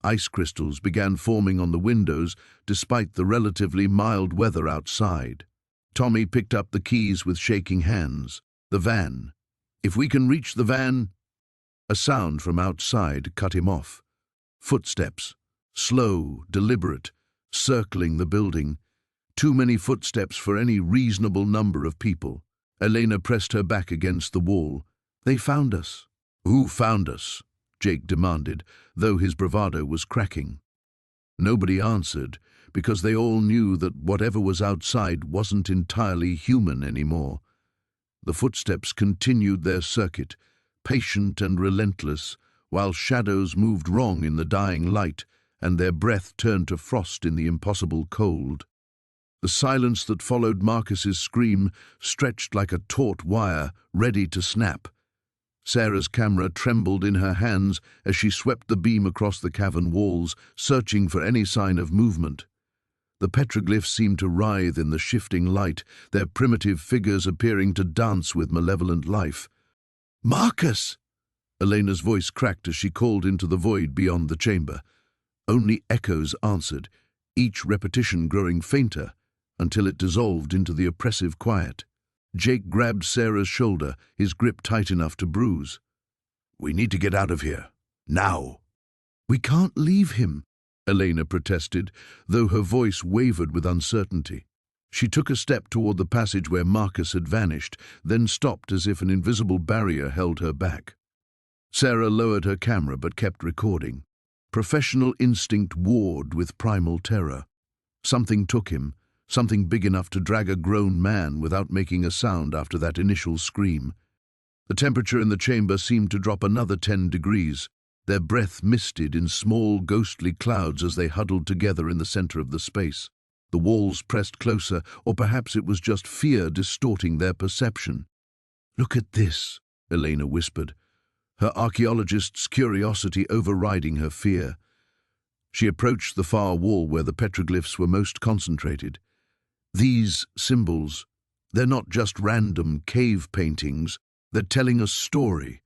Ice crystals began forming on the windows despite the relatively mild weather outside. Tommy picked up the keys with shaking hands. The van. If we can reach the van... A sound from outside cut him off. Footsteps. Slow, deliberate, circling the building. Too many footsteps for any reasonable number of people. Elena pressed her back against the wall. They found us. Who found us? Jake demanded, though his bravado was cracking. Nobody answered, because they all knew that whatever was outside wasn't entirely human anymore. The footsteps continued their circuit, patient and relentless, while shadows moved wrong in the dying light, and their breath turned to frost in the impossible cold. The silence that followed Marcus's scream stretched like a taut wire, ready to snap. Sarah's camera trembled in her hands as she swept the beam across the cavern walls, searching for any sign of movement. The petroglyphs seemed to writhe in the shifting light, their primitive figures appearing to dance with malevolent life. "Marcus!" Elena's voice cracked as she called into the void beyond the chamber. Only echoes answered, each repetition growing fainter, until it dissolved into the oppressive quiet. Jake grabbed Sarah's shoulder, his grip tight enough to bruise. "We need to get out of here. Now." "We can't leave him," Elena protested, though her voice wavered with uncertainty. She took a step toward the passage where Marcus had vanished, then stopped as if an invisible barrier held her back. Sarah lowered her camera but kept recording. Professional instinct warred with primal terror. Something took him, something big enough to drag a grown man without making a sound after that initial scream. The temperature in the chamber seemed to drop another 10 degrees. Their breath misted in small, ghostly clouds as they huddled together in the center of the space. The walls pressed closer, or perhaps it was just fear distorting their perception. "Look at this," Elena whispered, her archaeologist's curiosity overriding her fear. She approached the far wall where the petroglyphs were most concentrated. These symbols, they're not just random cave paintings, they're telling a story.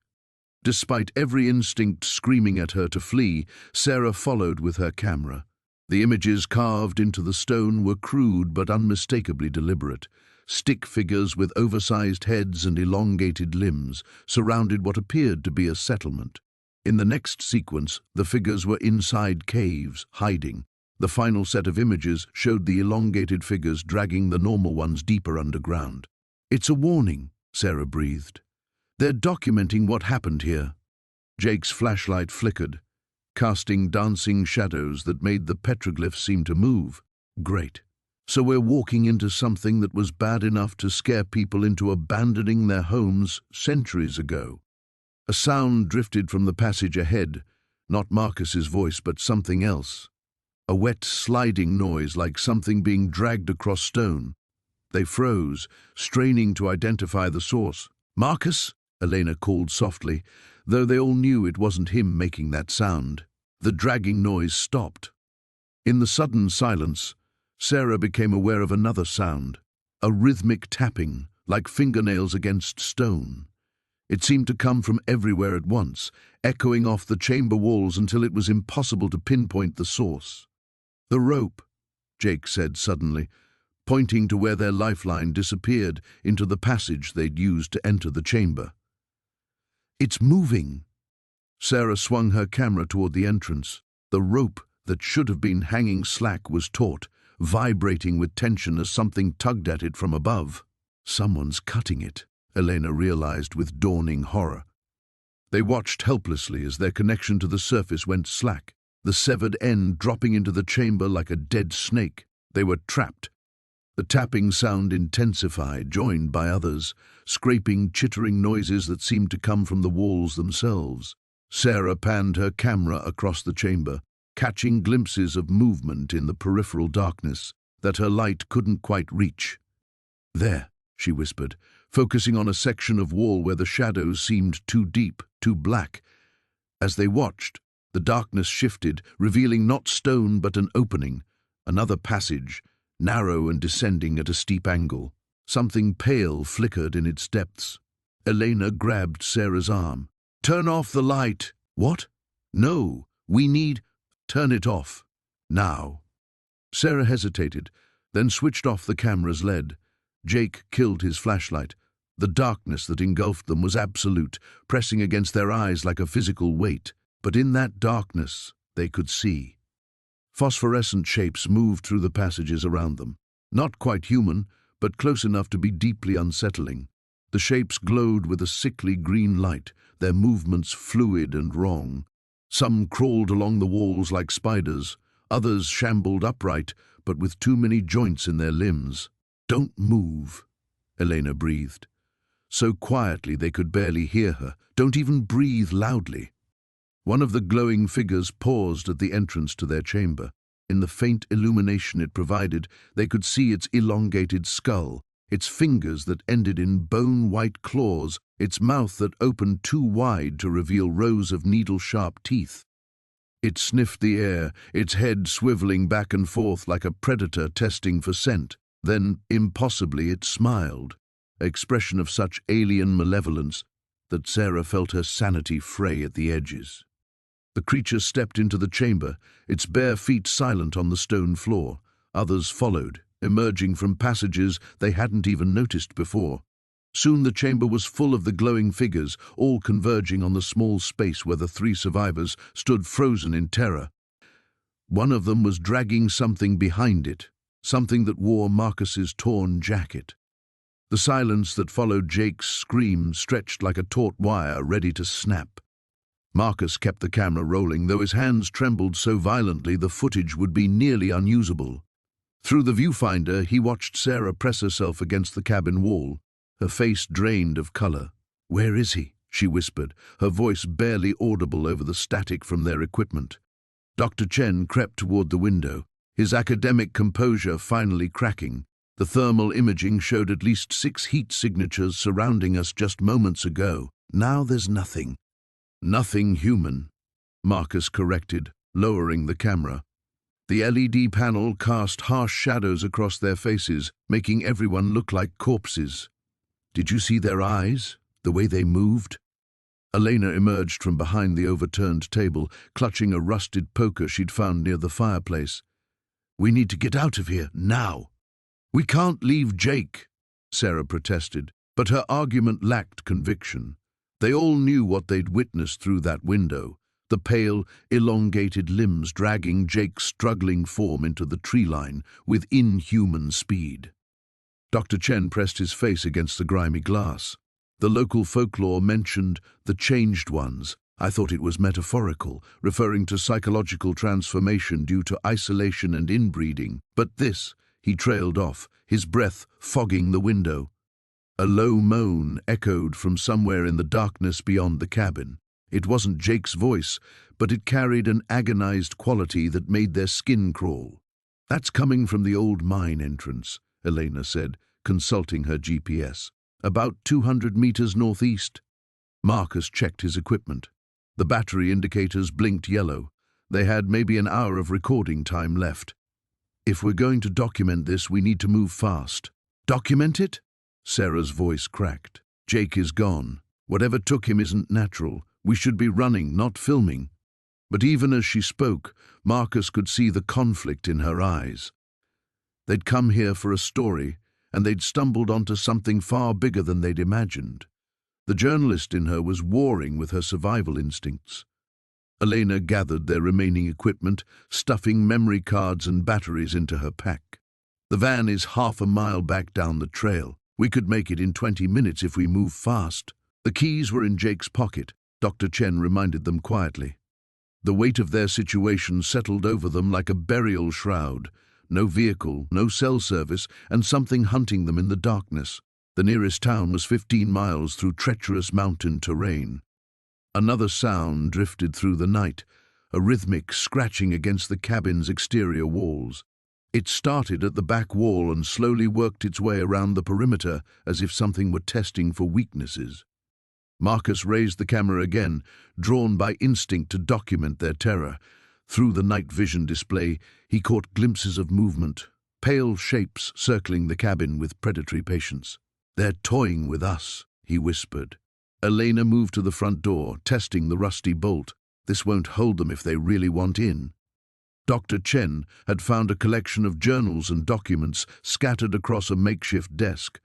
Despite every instinct screaming at her to flee, Sarah followed with her camera. The images carved into the stone were crude but unmistakably deliberate. Stick figures with oversized heads and elongated limbs surrounded what appeared to be a settlement. In the next sequence, the figures were inside caves, hiding. The final set of images showed the elongated figures dragging the normal ones deeper underground. "It's a warning," Sarah breathed. "They're documenting what happened here." Jake's flashlight flickered, casting dancing shadows that made the petroglyphs seem to move. "Great. So we're walking into something that was bad enough to scare people into abandoning their homes centuries ago." A sound drifted from the passage ahead, not Marcus's voice but something else. A wet, sliding noise like something being dragged across stone. They froze, straining to identify the source. "Marcus?" Elena called softly, though they all knew it wasn't him making that sound. The dragging noise stopped. In the sudden silence, Sarah became aware of another sound, a rhythmic tapping, like fingernails against stone. It seemed to come from everywhere at once, echoing off the chamber walls until it was impossible to pinpoint the source. "The rope," Jake said suddenly, pointing to where their lifeline disappeared into the passage they'd used to enter the chamber. "It's moving." Sarah swung her camera toward the entrance. The rope that should have been hanging slack was taut, vibrating with tension as something tugged at it from above. "Someone's cutting it," Elena realized with dawning horror. They watched helplessly as their connection to the surface went slack, the severed end dropping into the chamber like a dead snake. They were trapped. The tapping sound intensified, joined by others, scraping, chittering noises that seemed to come from the walls themselves. Sarah panned her camera across the chamber, catching glimpses of movement in the peripheral darkness that her light couldn't quite reach. "There," she whispered, focusing on a section of wall where the shadows seemed too deep, too black. As they watched, the darkness shifted, revealing not stone but an opening, another passage, narrow and descending at a steep angle. Something pale flickered in its depths. Elena grabbed Sarah's arm. "Turn off the light." "What?" "No, we need—" "Turn it off. Now." Sarah hesitated, then switched off the camera's LED. Jake killed his flashlight. The darkness that engulfed them was absolute, pressing against their eyes like a physical weight. But in that darkness, they could see. Phosphorescent shapes moved through the passages around them. Not quite human, but close enough to be deeply unsettling. The shapes glowed with a sickly green light, their movements fluid and wrong. Some crawled along the walls like spiders, others shambled upright, but with too many joints in their limbs. "Don't move," Elena breathed. So quietly they could barely hear her. "Don't even breathe loudly." One of the glowing figures paused at the entrance to their chamber. In the faint illumination it provided, they could see its elongated skull, its fingers that ended in bone-white claws, its mouth that opened too wide to reveal rows of needle-sharp teeth. It sniffed the air, its head swiveling back and forth like a predator testing for scent. Then, impossibly, it smiled, an expression of such alien malevolence that Sarah felt her sanity fray at the edges. The creature stepped into the chamber, its bare feet silent on the stone floor. Others followed, emerging from passages they hadn't even noticed before. Soon the chamber was full of the glowing figures, all converging on the small space where the three survivors stood frozen in terror. One of them was dragging something behind it, something that wore Marcus's torn jacket. The silence that followed Jake's scream stretched like a taut wire ready to snap. Marcus kept the camera rolling, though his hands trembled so violently the footage would be nearly unusable. Through the viewfinder, he watched Sarah press herself against the cabin wall, her face drained of color. "Where is he?" she whispered, her voice barely audible over the static from their equipment. Dr. Chen crept toward the window, his academic composure finally cracking. The thermal imaging showed at least 6 heat signatures surrounding us just moments ago. Now there's nothing. "Nothing human," Marcus corrected, lowering the camera. The LED panel cast harsh shadows across their faces, making everyone look like corpses. "Did you see their eyes? The way they moved?" Elena emerged from behind the overturned table, clutching a rusted poker she'd found near the fireplace. "We need to get out of here, now." "We can't leave Jake," Sarah protested, but her argument lacked conviction. They all knew what they'd witnessed through that window, the pale, elongated limbs dragging Jake's struggling form into the tree line with inhuman speed. Dr. Chen pressed his face against the grimy glass. "The local folklore mentioned the changed ones. I thought it was metaphorical, referring to psychological transformation due to isolation and inbreeding. But this," he trailed off, his breath fogging the window. A low moan echoed from somewhere in the darkness beyond the cabin. It wasn't Jake's voice, but it carried an agonized quality that made their skin crawl. "That's coming from the old mine entrance," Elena said, consulting her GPS. "About 200 meters northeast." Marcus checked his equipment. The battery indicators blinked yellow. They had maybe an hour of recording time left. "If we're going to document this, we need to move fast." "Document it?" Sarah's voice cracked. "Jake is gone. Whatever took him isn't natural. We should be running, not filming." But even as she spoke, Marcus could see the conflict in her eyes. They'd come here for a story, and they'd stumbled onto something far bigger than they'd imagined. The journalist in her was warring with her survival instincts. Elena gathered their remaining equipment, stuffing memory cards and batteries into her pack. "The van is half a mile back down the trail. We could make it in 20 minutes if we move fast." The keys were in Jake's pocket, Dr. Chen reminded them quietly. The weight of their situation settled over them like a burial shroud. No vehicle, no cell service, and something hunting them in the darkness. The nearest town was 15 miles through treacherous mountain terrain. Another sound drifted through the night, a rhythmic scratching against the cabin's exterior walls. It started at the back wall and slowly worked its way around the perimeter as if something were testing for weaknesses. Marcus raised the camera again, drawn by instinct to document their terror. Through the night vision display, he caught glimpses of movement, pale shapes circling the cabin with predatory patience. "They're toying with us," he whispered. Elena moved to the front door, testing the rusty bolt. "This won't hold them if they really want in." Dr. Chen had found a collection of journals and documents scattered across a makeshift desk.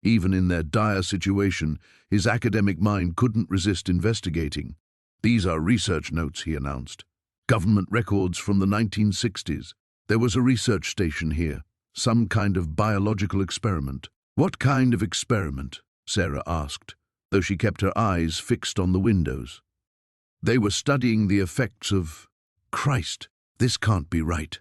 Even in their dire situation, his academic mind couldn't resist investigating. "These are research notes," he announced. "Government records from the 1960s. There was a research station here, some kind of biological experiment." "What kind of experiment?" Sarah asked, though she kept her eyes fixed on the windows. They were studying the effects of... Christ, this can't be right.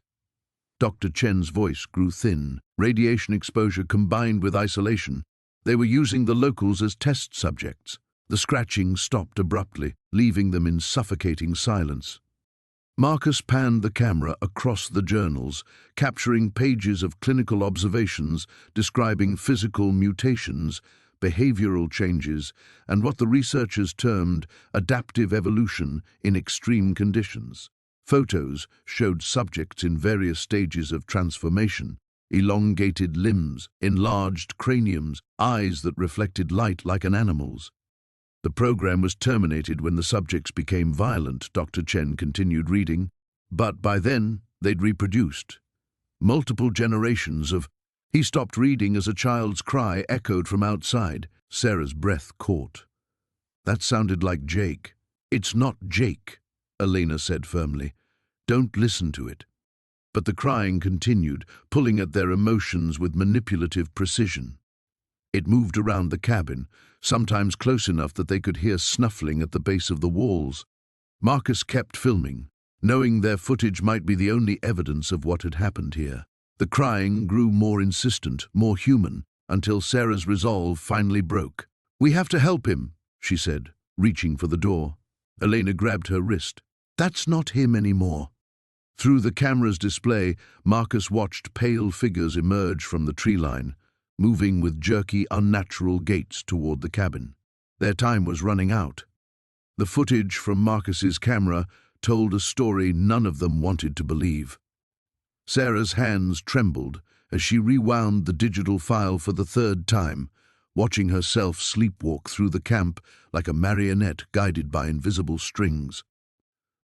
Dr. Chen's voice grew thin. Radiation exposure combined with isolation. They were using the locals as test subjects. The scratching stopped abruptly, leaving them in suffocating silence. Marcus panned the camera across the journals, capturing pages of clinical observations describing physical mutations, behavioral changes, and what the researchers termed adaptive evolution in extreme conditions. Photos showed subjects in various stages of transformation: elongated limbs, enlarged craniums, eyes that reflected light like an animal's. The program was terminated when the subjects became violent, Dr. Chen continued reading, but by then they'd reproduced. Multiple generations of... He stopped reading as a child's cry echoed from outside. Sarah's breath caught. That sounded like Jake. It's not Jake, Elena said firmly. Don't listen to it. But the crying continued, pulling at their emotions with manipulative precision. It moved around the cabin, sometimes close enough that they could hear snuffling at the base of the walls. Marcus kept filming, knowing their footage might be the only evidence of what had happened here. The crying grew more insistent, more human, until Sarah's resolve finally broke. "We have to help him," she said, reaching for the door. Elena grabbed her wrist. "That's not him anymore." Through the camera's display, Marcus watched pale figures emerge from the tree line, moving with jerky, unnatural gaits toward the cabin. Their time was running out. The footage from Marcus's camera told a story none of them wanted to believe. Sarah's hands trembled as she rewound the digital file for the third time, watching herself sleepwalk through the camp like a marionette guided by invisible strings.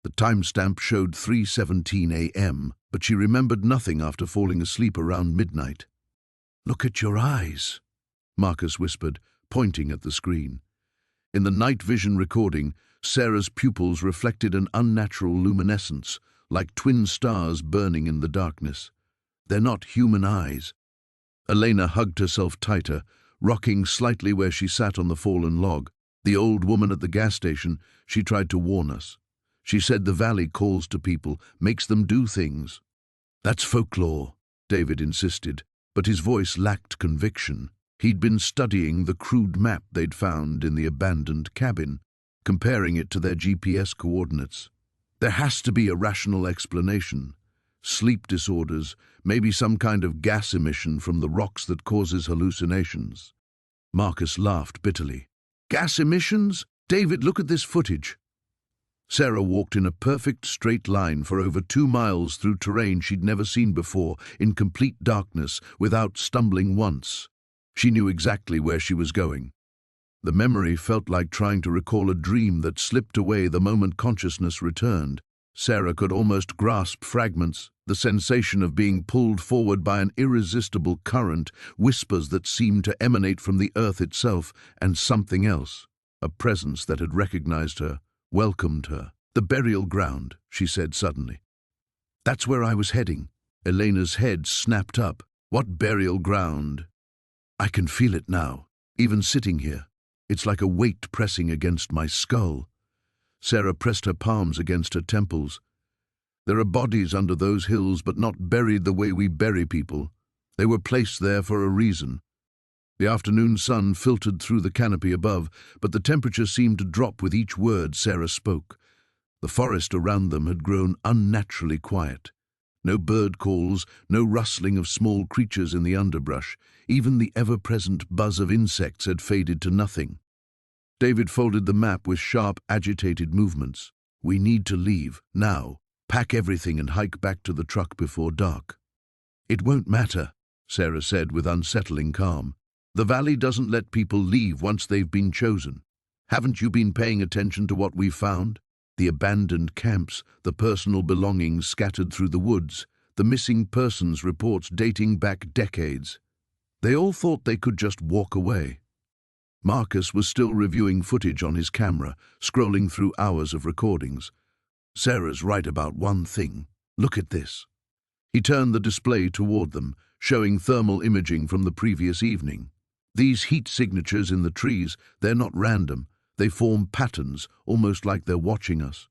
The timestamp showed 3:17 a.m., but she remembered nothing after falling asleep around midnight. "Look at your eyes," Marcus whispered, pointing at the screen. In the night vision recording, Sarah's pupils reflected an unnatural luminescence, like twin stars burning in the darkness. "They're not human eyes." Elena hugged herself tighter, rocking slightly where she sat on the fallen log. "The old woman at the gas station, she tried to warn us. She said the valley calls to people, makes them do things." "That's folklore," David insisted, but his voice lacked conviction. He'd been studying the crude map they'd found in the abandoned cabin, comparing it to their GPS coordinates. "There has to be a rational explanation. Sleep disorders, maybe some kind of gas emission from the rocks that causes hallucinations." Marcus laughed bitterly. "Gas emissions? David, look at this footage." Sarah walked in a perfect straight line for over 2 miles through terrain she'd never seen before, in complete darkness, without stumbling once. She knew exactly where she was going. The memory felt like trying to recall a dream that slipped away the moment consciousness returned. Sarah could almost grasp fragments, the sensation of being pulled forward by an irresistible current, whispers that seemed to emanate from the earth itself, and something else, a presence that had recognized her, welcomed her. "The burial ground," she said suddenly. "That's where I was heading." Elena's head snapped up. "What burial ground?" "I can feel it now, even sitting here. It's like a weight pressing against my skull." Sarah pressed her palms against her temples. "There are bodies under those hills, but not buried the way we bury people. They were placed there for a reason." The afternoon sun filtered through the canopy above, but the temperature seemed to drop with each word Sarah spoke. The forest around them had grown unnaturally quiet. No bird calls, no rustling of small creatures in the underbrush. Even the ever-present buzz of insects had faded to nothing. David folded the map with sharp, agitated movements. "We need to leave, now. Pack everything and hike back to the truck before dark." "It won't matter," Sarah said with unsettling calm. "The valley doesn't let people leave once they've been chosen. Haven't you been paying attention to what we've found? The abandoned camps, the personal belongings scattered through the woods, the missing persons reports dating back decades. They all thought they could just walk away." Marcus was still reviewing footage on his camera, scrolling through hours of recordings. "Sarah's right about one thing. Look at this." He turned the display toward them, showing thermal imaging from the previous evening. These heat signatures in the trees, they're not random. They form patterns, almost like they're watching us.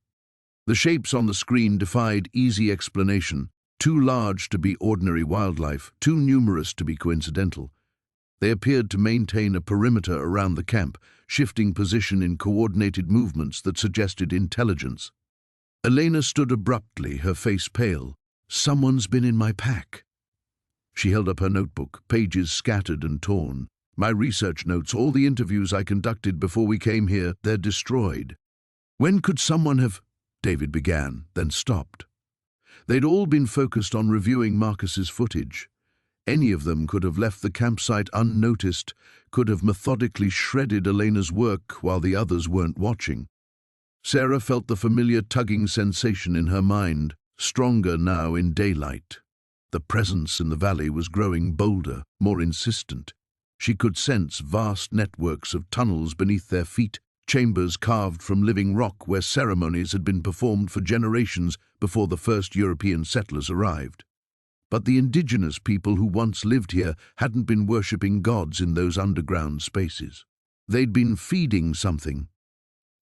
The shapes on the screen defied easy explanation, too large to be ordinary wildlife, too numerous to be coincidental. They appeared to maintain a perimeter around the camp, shifting position in coordinated movements that suggested intelligence. Elena stood abruptly, her face pale. "Someone's been in my pack." She held up her notebook, pages scattered and torn. "My research notes, all the interviews I conducted before we came here, they're destroyed." "When could someone have—" David began, then stopped. They'd all been focused on reviewing Marcus's footage. Any of them could have left the campsite unnoticed, could have methodically shredded Elena's work while the others weren't watching. Sarah felt the familiar tugging sensation in her mind, stronger now in daylight. The presence in the valley was growing bolder, more insistent. She could sense vast networks of tunnels beneath their feet, chambers carved from living rock where ceremonies had been performed for generations before the first European settlers arrived. But the indigenous people who once lived here hadn't been worshipping gods in those underground spaces. They'd been feeding something.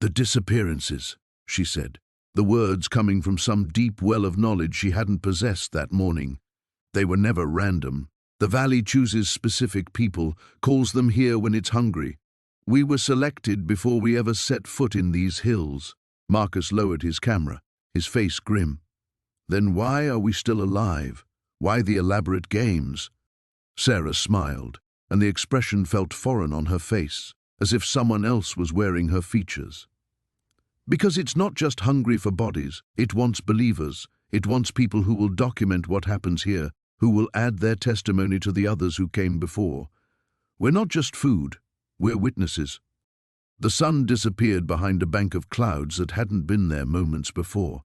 "The disappearances," she said, the words coming from some deep well of knowledge she hadn't possessed that morning. They were never random. The valley chooses specific people, calls them here when it's hungry. We were selected before we ever set foot in these hills. Marcus lowered his camera, his face grim. "Then why are we still alive? Why the elaborate games?" Sarah smiled, and the expression felt foreign on her face, as if someone else was wearing her features. "Because it's not just hungry for bodies, it wants believers. It wants people who will document what happens here, who will add their testimony to the others who came before. We're not just food, we're witnesses." The sun disappeared behind a bank of clouds that hadn't been there moments before.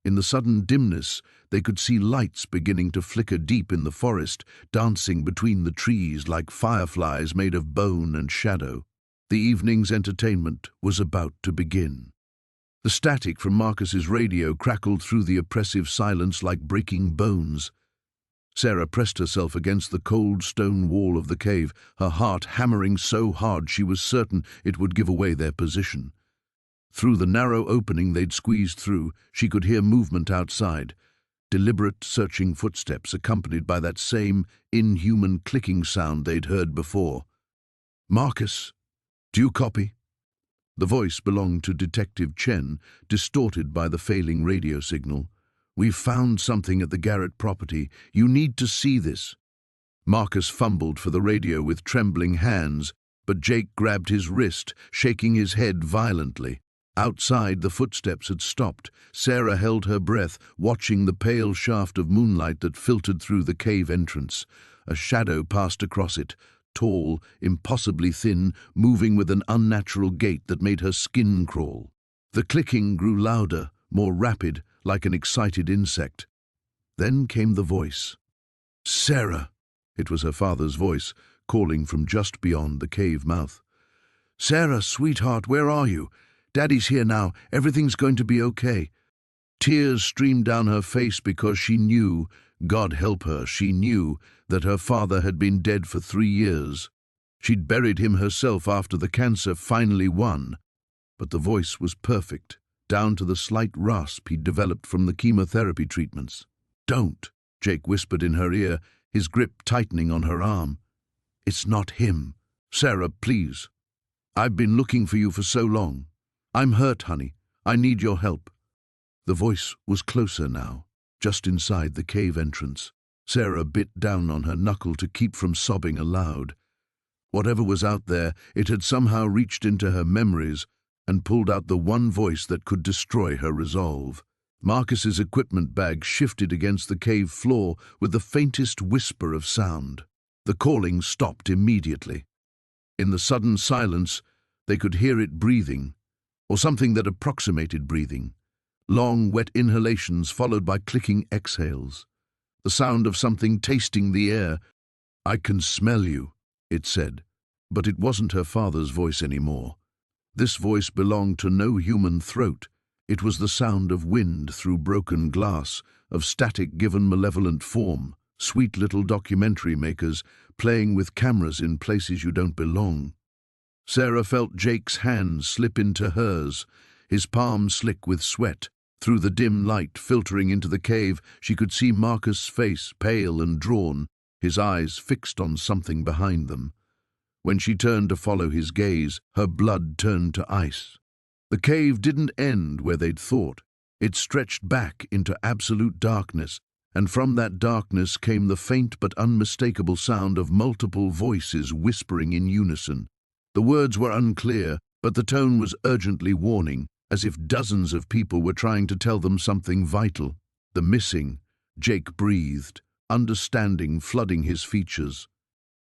In the sudden dimness, they could see lights beginning to flicker deep in the forest, dancing between the trees like fireflies made of bone and shadow. The evening's entertainment was about to begin. The static from Marcus's radio crackled through the oppressive silence like breaking bones. Sarah pressed herself against the cold stone wall of the cave, her heart hammering so hard she was certain it would give away their position. Through the narrow opening they'd squeezed through, she could hear movement outside, deliberate, searching footsteps accompanied by that same inhuman clicking sound they'd heard before. "Marcus, do you copy?" The voice belonged to Detective Chen, distorted by the failing radio signal. "We've found something at the Garrett property. You need to see this." Marcus fumbled for the radio with trembling hands, but Jake grabbed his wrist, shaking his head violently. Outside, the footsteps had stopped. Sarah held her breath, watching the pale shaft of moonlight that filtered through the cave entrance. A shadow passed across it, tall, impossibly thin, moving with an unnatural gait that made her skin crawl. The clicking grew louder, more rapid, like an excited insect. Then came the voice. "Sarah!" It was her father's voice, calling from just beyond the cave mouth. "Sarah, sweetheart, where are you? Daddy's here now. Everything's going to be okay." Tears streamed down her face because she knew, God help her, she knew that her father had been dead for 3 years. She'd buried him herself after the cancer finally won. But the voice was perfect, down to the slight rasp he'd developed from the chemotherapy treatments. "Don't," Jake whispered in her ear, his grip tightening on her arm. "It's not him. Sarah, please. I've been looking for you for so long. I'm hurt, honey. I need your help." The voice was closer now, just inside the cave entrance. Sarah bit down on her knuckle to keep from sobbing aloud. Whatever was out there, it had somehow reached into her memories and pulled out the one voice that could destroy her resolve. Marcus's equipment bag shifted against the cave floor with the faintest whisper of sound. The calling stopped immediately. In the sudden silence, they could hear it breathing, or something that approximated breathing. Long, wet inhalations followed by clicking exhales. The sound of something tasting the air. "I can smell you," it said. But it wasn't her father's voice anymore. This voice belonged to no human throat. It was the sound of wind through broken glass, of static given malevolent form, Sweet little documentary makers playing with cameras in places you don't belong. Sarah felt Jake's hand slip into hers, his palm slick with sweat. Through the dim light filtering into the cave, she could see Marcus' face, pale and drawn, his eyes fixed on something behind them. When she turned to follow his gaze, her blood turned to ice. The cave didn't end where they'd thought. It stretched back into absolute darkness, and from that darkness came the faint but unmistakable sound of multiple voices whispering in unison. The words were unclear, but the tone was urgently warning, as if dozens of people were trying to tell them something vital. The missing, Jake breathed, understanding flooding his features.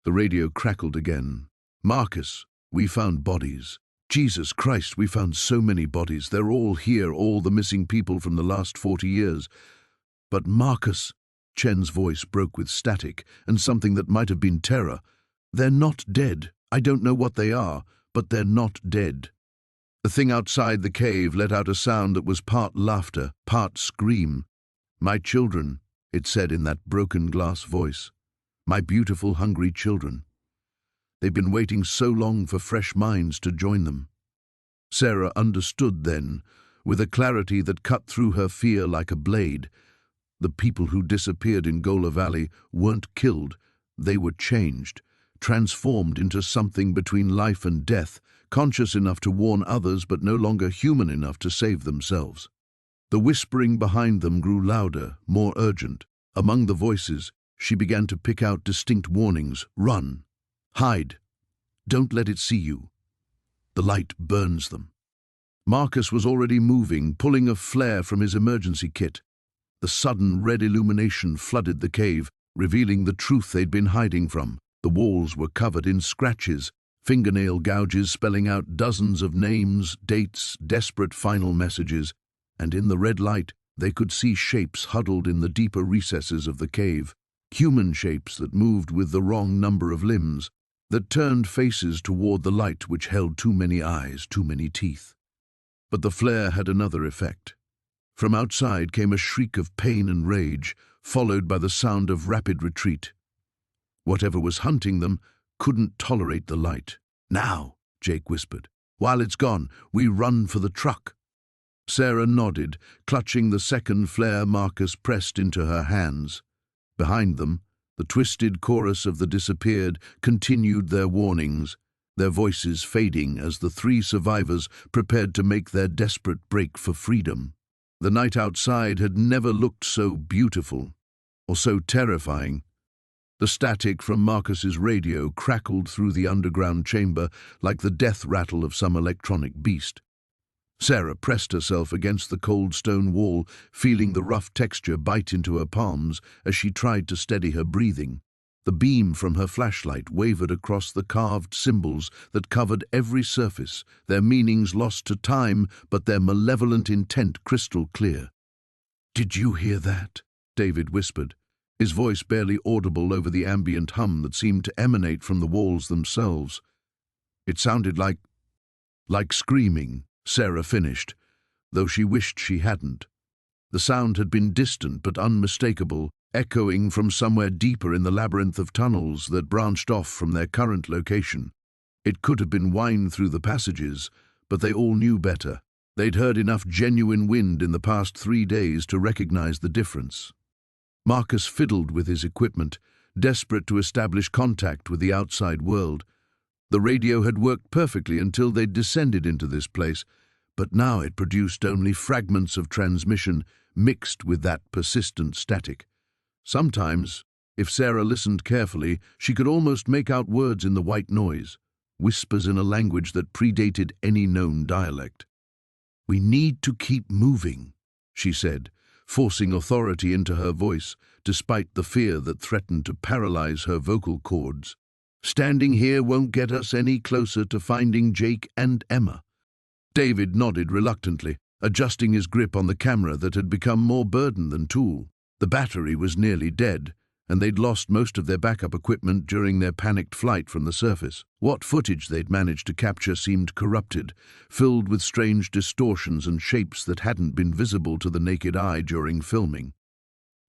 The radio crackled again. Marcus, we found bodies. Jesus Christ, we found so many bodies. They're all here, all the missing people from the last 40 years. But Marcus, Chen's voice broke with static and something that might have been terror. They're not dead. I don't know what they are, but they're not dead. The thing outside the cave let out a sound that was part laughter, part scream. My children, it said in that broken glass voice. My beautiful, hungry children. They've been waiting so long for fresh minds to join them. Sarah understood then, with a clarity that cut through her fear like a blade. The people who disappeared in Goler Valley weren't killed. They were changed, transformed into something between life and death, conscious enough to warn others but no longer human enough to save themselves. The whispering behind them grew louder, more urgent. Among the voices, she began to pick out distinct warnings. Run. Hide. Don't let it see you. The light burns them. Marcus was already moving, pulling a flare from his emergency kit. The sudden red illumination flooded the cave, revealing the truth they'd been hiding from. The walls were covered in scratches, fingernail gouges spelling out dozens of names, dates, desperate final messages, and in the red light they could see shapes huddled in the deeper recesses of the cave, human shapes that moved with the wrong number of limbs, that turned faces toward the light which held too many eyes, too many teeth. But the flare had another effect. From outside came a shriek of pain and rage, followed by the sound of rapid retreat. Whatever was hunting them couldn't tolerate the light. Now, Jake whispered. While it's gone, we run for the truck. Sarah nodded, clutching the second flare Marcus pressed into her hands. Behind them, the twisted chorus of the disappeared continued their warnings, their voices fading as the three survivors prepared to make their desperate break for freedom. The night outside had never looked so beautiful, or so terrifying. The static from Marcus's radio crackled through the underground chamber like the death rattle of some electronic beast. Sarah pressed herself against the cold stone wall, feeling the rough texture bite into her palms as she tried to steady her breathing. The beam from her flashlight wavered across the carved symbols that covered every surface, their meanings lost to time, but their malevolent intent crystal clear. "Did you hear that?" David whispered, his voice barely audible over the ambient hum that seemed to emanate from the walls themselves. It sounded like screaming, Sarah finished, though she wished she hadn't. The sound had been distant but unmistakable, echoing from somewhere deeper in the labyrinth of tunnels that branched off from their current location. It could have been whined through the passages, but they all knew better. They'd heard enough genuine wind in the past 3 days to recognize the difference. Marcus fiddled with his equipment, desperate to establish contact with the outside world. The radio had worked perfectly until they'd descended into this place, but now it produced only fragments of transmission mixed with that persistent static. Sometimes, if Sarah listened carefully, she could almost make out words in the white noise, whispers in a language that predated any known dialect. "We need to keep moving," she said, forcing authority into her voice, despite the fear that threatened to paralyze her vocal cords. "Standing here won't get us any closer to finding Jake and Emma." David nodded reluctantly, adjusting his grip on the camera that had become more burden than tool. The battery was nearly dead, and they'd lost most of their backup equipment during their panicked flight from the surface. What footage they'd managed to capture seemed corrupted, filled with strange distortions and shapes that hadn't been visible to the naked eye during filming.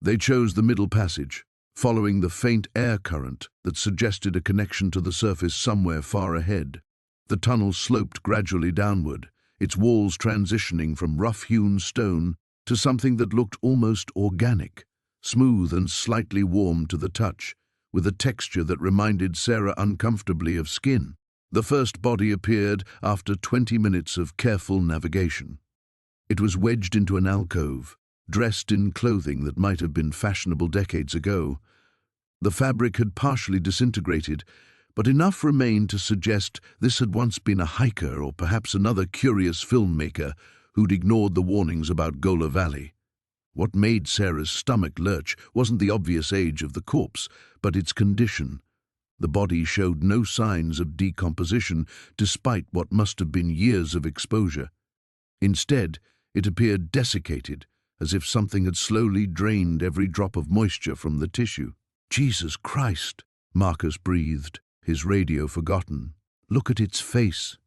They chose the middle passage, following the faint air current that suggested a connection to the surface somewhere far ahead. The tunnel sloped gradually downward, its walls transitioning from rough-hewn stone to something that looked almost organic, smooth and slightly warm to the touch, with a texture that reminded Sarah uncomfortably of skin. The first body appeared after 20 minutes of careful navigation. It was wedged into an alcove, dressed in clothing that might have been fashionable decades ago. The fabric had partially disintegrated, but enough remained to suggest this had once been a hiker or perhaps another curious filmmaker who'd ignored the warnings about Goler Valley. What made Sarah's stomach lurch wasn't the obvious age of the corpse, but its condition. The body showed no signs of decomposition, despite what must have been years of exposure. Instead, it appeared desiccated, as if something had slowly drained every drop of moisture from the tissue. "Jesus Christ," Marcus breathed, his radio forgotten. "Look at its face."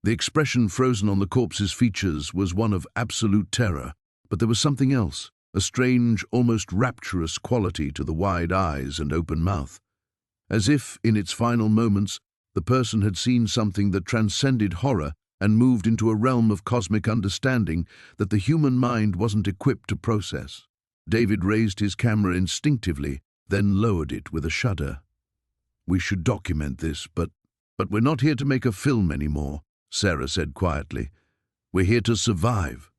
The expression frozen on the corpse's features was one of absolute terror, but there was something else, a strange, almost rapturous quality to the wide eyes and open mouth. As if, in its final moments, the person had seen something that transcended horror and moved into a realm of cosmic understanding that the human mind wasn't equipped to process. David raised his camera instinctively, then lowered it with a shudder. "We should document this, but we're not here to make a film anymore," Sarah said quietly. "We're here to survive."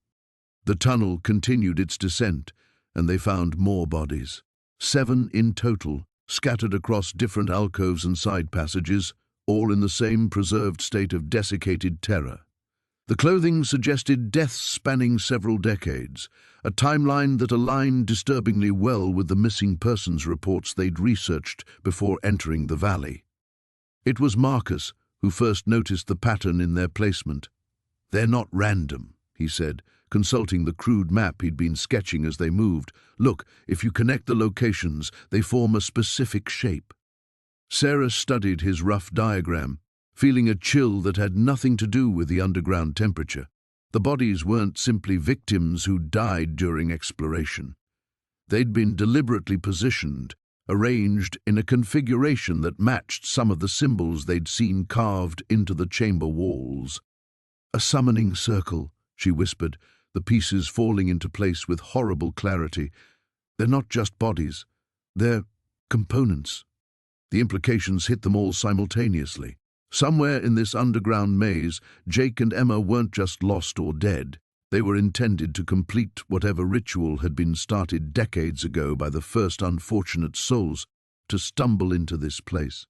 The tunnel continued its descent, and they found more bodies. 7 in total, scattered across different alcoves and side passages, all in the same preserved state of desiccated terror. The clothing suggested deaths spanning several decades, a timeline that aligned disturbingly well with the missing persons reports they'd researched before entering the valley. It was Marcus who first noticed the pattern in their placement. "They're not random," he said, consulting the crude map he'd been sketching as they moved. "Look, if you connect the locations, they form a specific shape." Sarah studied his rough diagram, feeling a chill that had nothing to do with the underground temperature. The bodies weren't simply victims who died during exploration. They'd been deliberately positioned, arranged in a configuration that matched some of the symbols they'd seen carved into the chamber walls. "A summoning circle," she whispered, the pieces falling into place with horrible clarity. "They're not just bodies, they're components." The implications hit them all simultaneously. Somewhere in this underground maze, Jake and Emma weren't just lost or dead. They were intended to complete whatever ritual had been started decades ago by the first unfortunate souls to stumble into this place.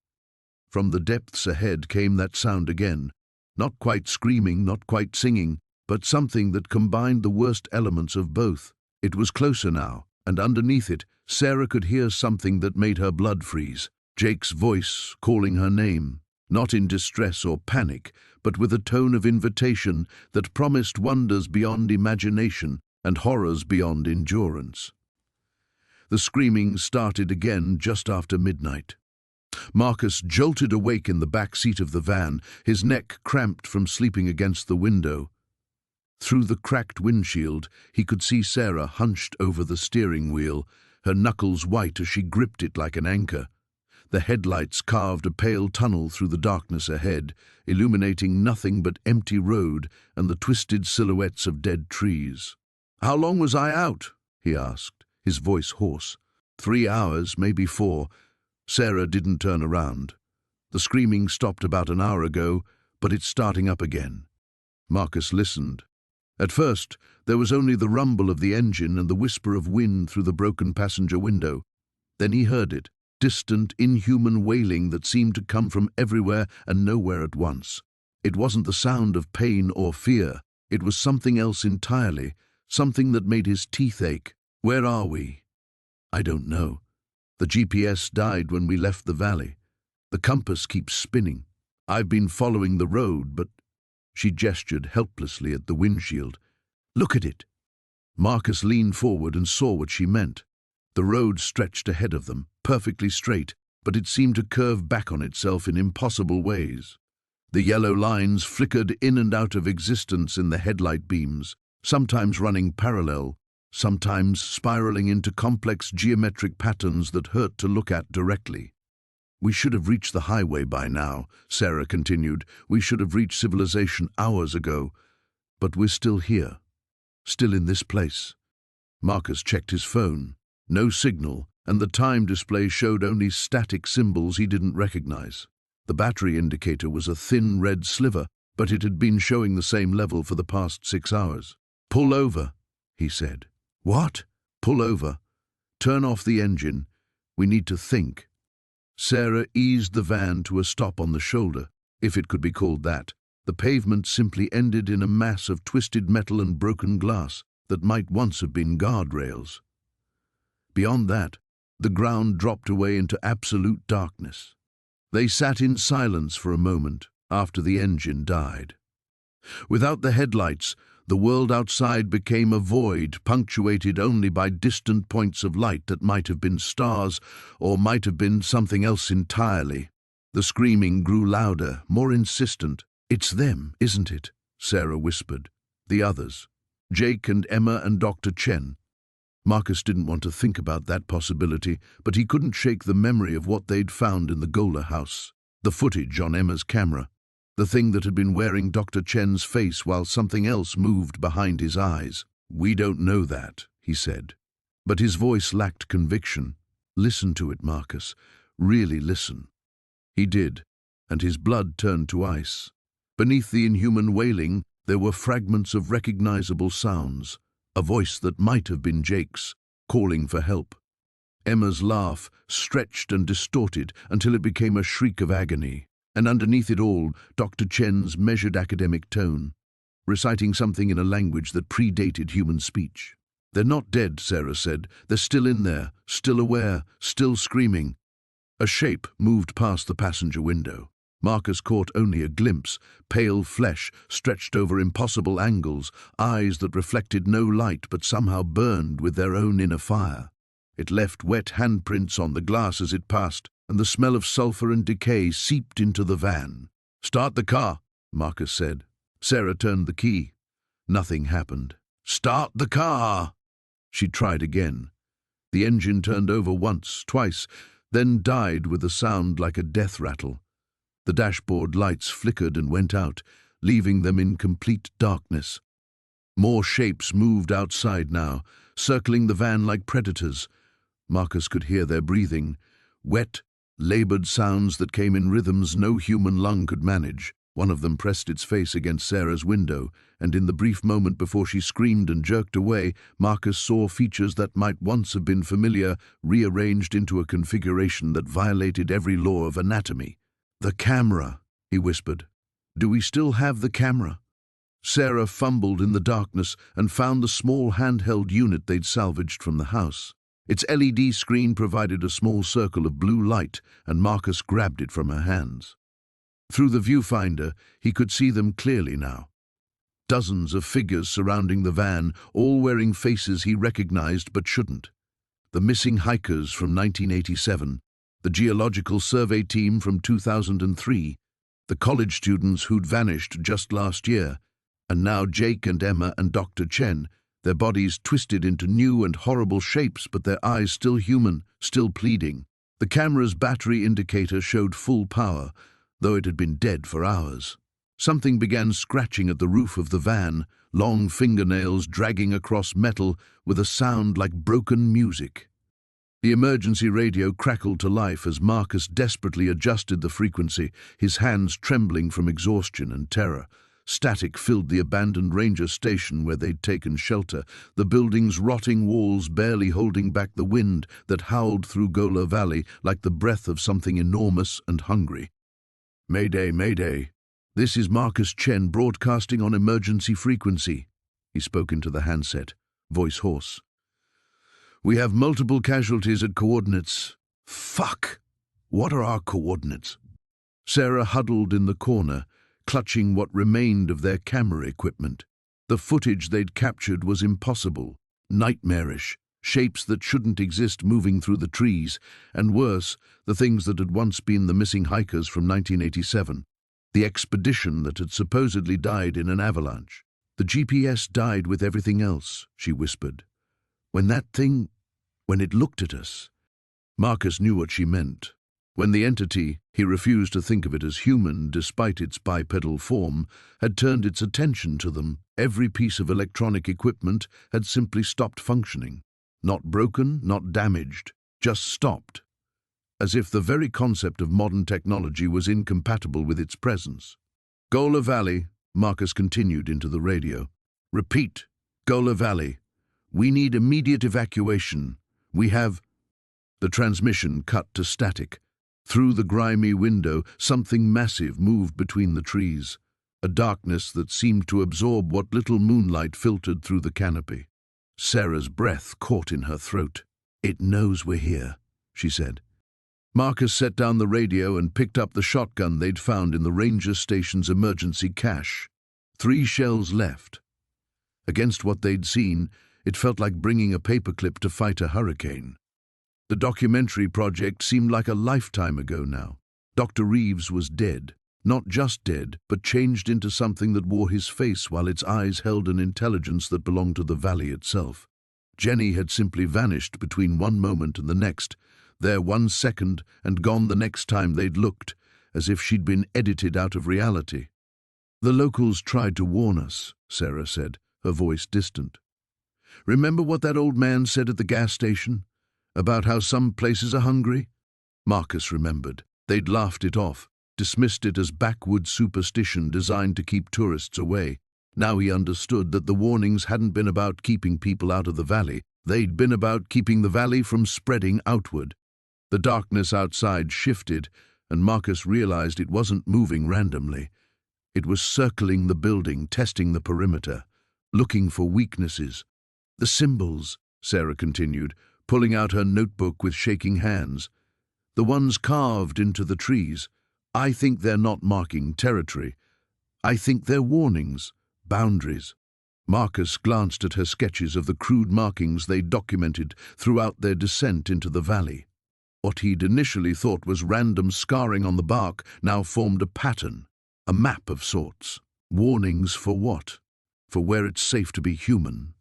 From the depths ahead came that sound again, not quite screaming, not quite singing, but something that combined the worst elements of both. It was closer now, and underneath it, Sarah could hear something that made her blood freeze. Jake's voice calling her name, not in distress or panic, but with a tone of invitation that promised wonders beyond imagination and horrors beyond endurance. The screaming started again just after midnight. Marcus jolted awake in the back seat of the van, his neck cramped from sleeping against the window. Through the cracked windshield, he could see Sarah hunched over the steering wheel, her knuckles white as she gripped it like an anchor. The headlights carved a pale tunnel through the darkness ahead, illuminating nothing but empty road and the twisted silhouettes of dead trees. "How long was I out?" he asked, his voice hoarse. 3 hours, maybe 4. Sarah didn't turn around. "The screaming stopped about an hour ago, but it's starting up again." Marcus listened. At first, there was only the rumble of the engine and the whisper of wind through the broken passenger window. Then he heard it, distant, inhuman wailing that seemed to come from everywhere and nowhere at once. It wasn't the sound of pain or fear. It was something else entirely, something that made his teeth ache. "Where are we?" "I don't know. The GPS died when we left the valley. The compass keeps spinning. I've been following the road, but—" She gestured helplessly at the windshield. "Look at it." Marcus leaned forward and saw what she meant. The road stretched ahead of them, perfectly straight, but it seemed to curve back on itself in impossible ways. The yellow lines flickered in and out of existence in the headlight beams, sometimes running parallel, sometimes spiraling into complex geometric patterns that hurt to look at directly. "We should have reached the highway by now," Sarah continued. "We should have reached civilization hours ago. But we're still here, still in this place." Marcus checked his phone. No signal, and the time display showed only static symbols he didn't recognize. The battery indicator was a thin red sliver, but it had been showing the same level for the past 6 hours. "Pull over," he said. "What?" "Pull over. Turn off the engine. We need to think." Sarah eased the van to a stop on the shoulder, if it could be called that. The pavement simply ended in a mass of twisted metal and broken glass that might once have been guardrails. Beyond that, the ground dropped away into absolute darkness. They sat in silence for a moment after the engine died. Without the headlights, the world outside became a void punctuated only by distant points of light that might have been stars or might have been something else entirely. The screaming grew louder, more insistent. "It's them, isn't it?" Sarah whispered. "The others. Jake and Emma and Dr. Chen." Marcus didn't want to think about that possibility, but he couldn't shake the memory of what they'd found in the Goler house. The footage on Emma's camera. The thing that had been wearing Dr. Chen's face while something else moved behind his eyes. "We don't know that," he said. But his voice lacked conviction. "Listen to it, Marcus. Really listen." He did, and his blood turned to ice. Beneath the inhuman wailing, there were fragments of recognizable sounds. A voice that might have been Jake's, calling for help. Emma's laugh stretched and distorted until it became a shriek of agony. And underneath it all, Dr. Chen's measured academic tone, reciting something in a language that predated human speech. "They're not dead," Sarah said. "They're still in there, still aware, still screaming." A shape moved past the passenger window. Marcus caught only a glimpse, pale flesh stretched over impossible angles, eyes that reflected no light but somehow burned with their own inner fire. It left wet handprints on the glass as it passed, and the smell of sulfur and decay seeped into the van. "Start the car," Marcus said. Sarah turned the key. Nothing happened. "Start the car!" She tried again. The engine turned over once, twice, then died with a sound like a death rattle. The dashboard lights flickered and went out, leaving them in complete darkness. More shapes moved outside now, circling the van like predators. Marcus could hear their breathing, wet, labored sounds that came in rhythms no human lung could manage. One of them pressed its face against Sarah's window, and in the brief moment before she screamed and jerked away, Marcus saw features that might once have been familiar, rearranged into a configuration that violated every law of anatomy. "The camera," he whispered. "Do we still have the camera?" Sarah fumbled in the darkness and found the small handheld unit they'd salvaged from the house. Its LED screen provided a small circle of blue light, and Marcus grabbed it from her hands. Through the viewfinder, he could see them clearly now. Dozens of figures surrounding the van, all wearing faces he recognized but shouldn't. The missing hikers from 1987, the geological survey team from 2003, the college students who'd vanished just last year, and now Jake and Emma and Dr. Chen, their bodies twisted into new and horrible shapes, but their eyes still human, still pleading. The camera's battery indicator showed full power, though it had been dead for hours. Something began scratching at the roof of the van, long fingernails dragging across metal with a sound like broken music. The emergency radio crackled to life as Marcus desperately adjusted the frequency, his hands trembling from exhaustion and terror. Static filled the abandoned ranger station where they'd taken shelter, the building's rotting walls barely holding back the wind that howled through Goler Valley like the breath of something enormous and hungry. "Mayday, mayday. This is Marcus Chen broadcasting on emergency frequency." He spoke into the handset, voice hoarse. "We have multiple casualties at coordinates." "Fuck! What are our coordinates?" Sarah huddled in the corner, clutching what remained of their camera equipment. The footage they'd captured was impossible, nightmarish, shapes that shouldn't exist moving through the trees, and worse, the things that had once been the missing hikers from 1987, the expedition that had supposedly died in an avalanche. "The GPS died with everything else," she whispered. When it looked at us. Marcus knew what she meant. When the entity, he refused to think of it as human despite its bipedal form, had turned its attention to them, every piece of electronic equipment had simply stopped functioning. Not broken, not damaged, just stopped. As if the very concept of modern technology was incompatible with its presence. Goler Valley, Marcus continued into the radio. Repeat, Goler Valley. We need immediate evacuation. We have... The transmission cut to static. Through the grimy window, something massive moved between the trees, a darkness that seemed to absorb what little moonlight filtered through the canopy. Sarah's breath caught in her throat. It knows we're here, she said. Marcus set down the radio and picked up the shotgun they'd found in the ranger station's emergency cache. 3 shells left. Against what they'd seen, it felt like bringing a paperclip to fight a hurricane. The documentary project seemed like a lifetime ago now. Dr. Reeves was dead. Not just dead, but changed into something that wore his face while its eyes held an intelligence that belonged to the valley itself. Jenny had simply vanished between one moment and the next, there 1 second and gone the next time they'd looked, as if she'd been edited out of reality. The locals tried to warn us, Sarah said, her voice distant. Remember what that old man said at the gas station? About how some places are hungry? Marcus remembered. They'd laughed it off, dismissed it as backwoods superstition designed to keep tourists away. Now he understood that the warnings hadn't been about keeping people out of the valley. They'd been about keeping the valley from spreading outward. The darkness outside shifted, and Marcus realized it wasn't moving randomly. It was circling the building, testing the perimeter, looking for weaknesses. The symbols, Sarah continued, pulling out her notebook with shaking hands. The ones carved into the trees. I think they're not marking territory. I think they're warnings, boundaries. Marcus glanced at her sketches of the crude markings they documented throughout their descent into the valley. What he'd initially thought was random scarring on the bark now formed a pattern, a map of sorts. Warnings for what? For where it's safe to be human.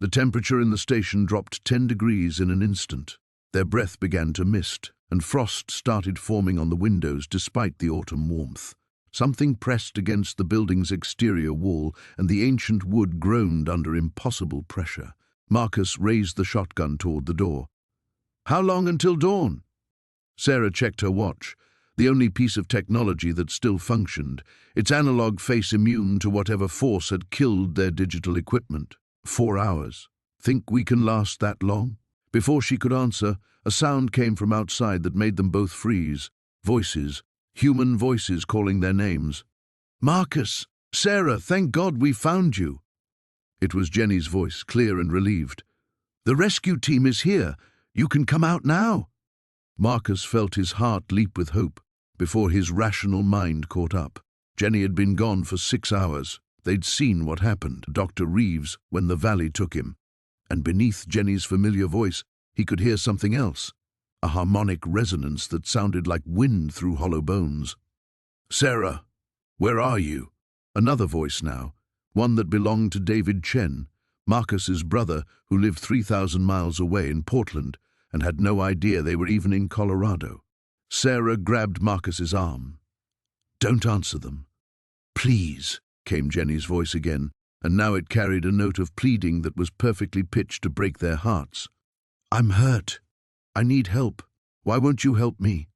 The temperature in the station dropped 10 degrees in an instant. Their breath began to mist, and frost started forming on the windows despite the autumn warmth. Something pressed against the building's exterior wall, and the ancient wood groaned under impossible pressure. Marcus raised the shotgun toward the door. How long until dawn? Sarah checked her watch, the only piece of technology that still functioned, its analog face immune to whatever force had killed their digital equipment. 4 hours. Think we can last that long? Before she could answer, a sound came from outside that made them both freeze. Voices, human voices calling their names. Marcus! Sarah, thank God we found you! It was Jenny's voice, clear and relieved. The rescue team is here. You can come out now. Marcus felt his heart leap with hope before his rational mind caught up. Jenny had been gone for 6 hours. They'd seen what happened to Dr. Reeves when the valley took him. And beneath Jenny's familiar voice, he could hear something else, a harmonic resonance that sounded like wind through hollow bones. Sarah, where are you? Another voice now, one that belonged to David Chen, Marcus's brother who lived 3,000 miles away in Portland and had no idea they were even in Colorado. Sarah grabbed Marcus's arm. Don't answer them. Please, came Jenny's voice again, and now it carried a note of pleading that was perfectly pitched to break their hearts. I'm hurt. I need help. Why won't you help me?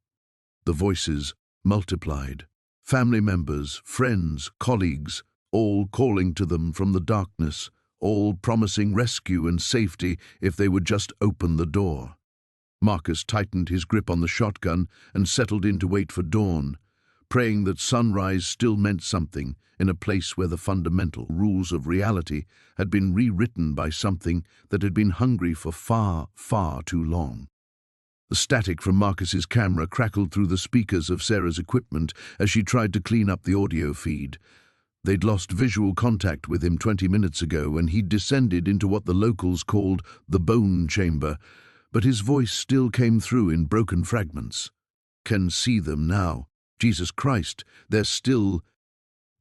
The voices multiplied. Family members, friends, colleagues, all calling to them from the darkness, all promising rescue and safety if they would just open the door. Marcus tightened his grip on the shotgun and settled in to wait for dawn, praying that sunrise still meant something in a place where the fundamental rules of reality had been rewritten by something that had been hungry for far, far too long. The static from Marcus's camera crackled through the speakers of Sarah's equipment as she tried to clean up the audio feed. They'd lost visual contact with him 20 minutes ago and he'd descended into what the locals called the bone chamber, but his voice still came through in broken fragments. Can see them now. Jesus Christ, they're still...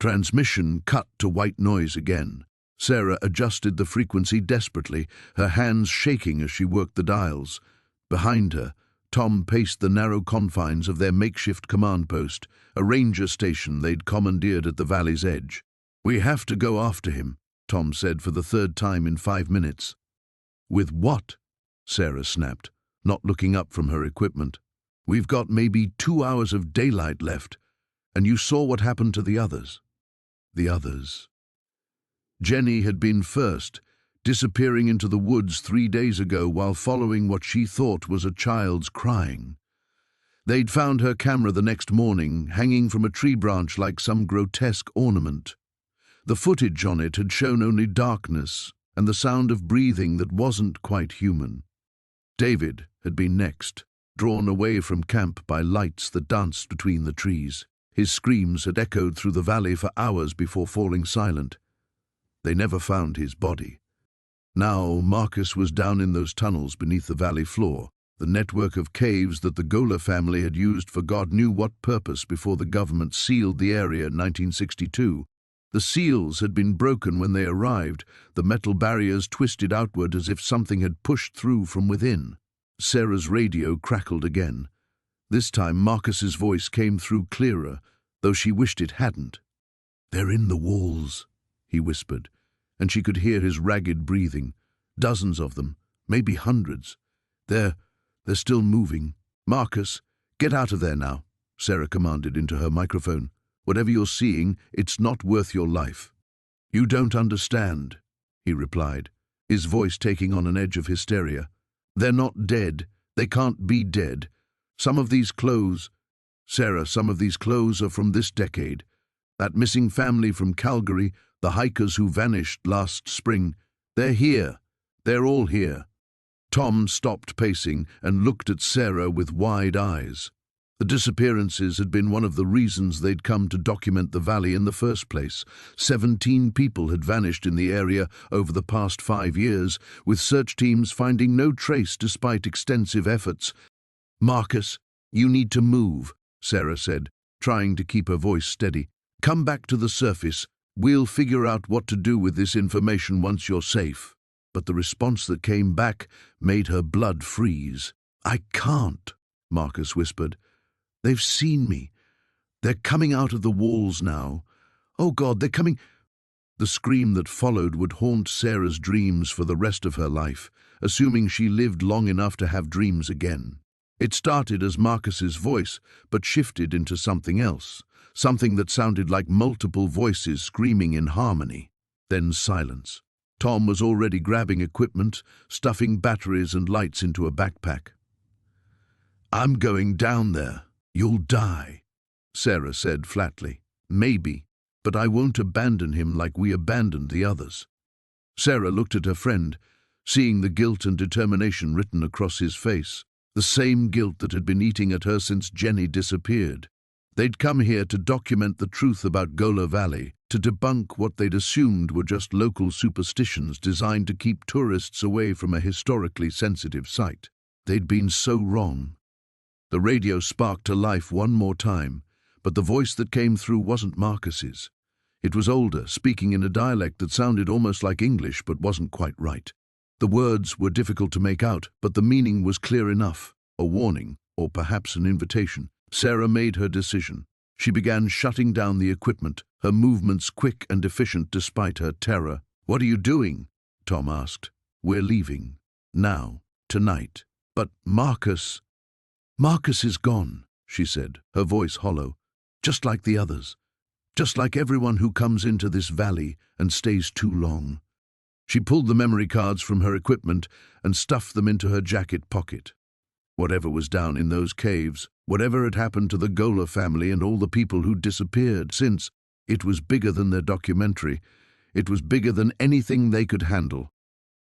Transmission cut to white noise again. Sarah adjusted the frequency desperately, her hands shaking as she worked the dials. Behind her, Tom paced the narrow confines of their makeshift command post, a ranger station they'd commandeered at the valley's edge. "We have to go after him," Tom said for the third time in 5 minutes. "With what?" Sarah snapped, not looking up from her equipment. "We've got maybe 2 hours of daylight left, and you saw what happened to the others." The others. Jenny had been first, disappearing into the woods 3 days ago while following what she thought was a child's crying. They'd found her camera the next morning, hanging from a tree branch like some grotesque ornament. The footage on it had shown only darkness and the sound of breathing that wasn't quite human. David had been next, drawn away from camp by lights that danced between the trees. His screams had echoed through the valley for hours before falling silent. They never found his body. Now Marcus was down in those tunnels beneath the valley floor, the network of caves that the Goler family had used for God knew what purpose before the government sealed the area in 1962. The seals had been broken when they arrived, the metal barriers twisted outward as if something had pushed through from within. Sarah's radio crackled again. This time Marcus's voice came through clearer, though she wished it hadn't. "They're in the walls," he whispered, and she could hear his ragged breathing. "Dozens of them, maybe hundreds. They're still moving." "Marcus, get out of there now," Sarah commanded into her microphone. "Whatever you're seeing, it's not worth your life." "You don't understand," he replied, his voice taking on an edge of hysteria. "They're not dead. They can't be dead. Some of these clothes, Sarah, some of these clothes are from this decade. That missing family from Calgary, the hikers who vanished last spring, they're here. They're all here." Tom stopped pacing and looked at Sarah with wide eyes. The disappearances had been one of the reasons they'd come to document the valley in the first place. 17 people had vanished in the area over the past 5 years, with search teams finding no trace despite extensive efforts. "Marcus, you need to move," Sarah said, trying to keep her voice steady. "Come back to the surface. We'll figure out what to do with this information once you're safe." But the response that came back made her blood freeze. "I can't," Marcus whispered. "They've seen me. They're coming out of the walls now. Oh God, they're coming." The scream that followed would haunt Sarah's dreams for the rest of her life, assuming she lived long enough to have dreams again. It started as Marcus's voice, but shifted into something else, something that sounded like multiple voices screaming in harmony. Then silence. Tom was already grabbing equipment, stuffing batteries and lights into a backpack. "I'm going down there. You'll die," Sarah said flatly. "Maybe, but I won't abandon him like we abandoned the others." Sarah looked at her friend, seeing the guilt and determination written across his face, the same guilt that had been eating at her since Jenny disappeared. They'd come here to document the truth about Goler Valley, to debunk what they'd assumed were just local superstitions designed to keep tourists away from a historically sensitive site. They'd been so wrong. The radio sparked to life one more time, but the voice that came through wasn't Marcus's. It was older, speaking in a dialect that sounded almost like English but wasn't quite right. The words were difficult to make out, but the meaning was clear enough, a warning, or perhaps an invitation. Sarah made her decision. She began shutting down the equipment, her movements quick and efficient despite her terror. "What are you doing?" Tom asked. "We're leaving. Now. Tonight." "But Marcus..." "Marcus is gone," she said, her voice hollow. "Just like the others. Just like everyone who comes into this valley and stays too long." She pulled the memory cards from her equipment and stuffed them into her jacket pocket. Whatever was down in those caves, whatever had happened to the Goler family and all the people who'd disappeared since, it was bigger than their documentary. It was bigger than anything they could handle.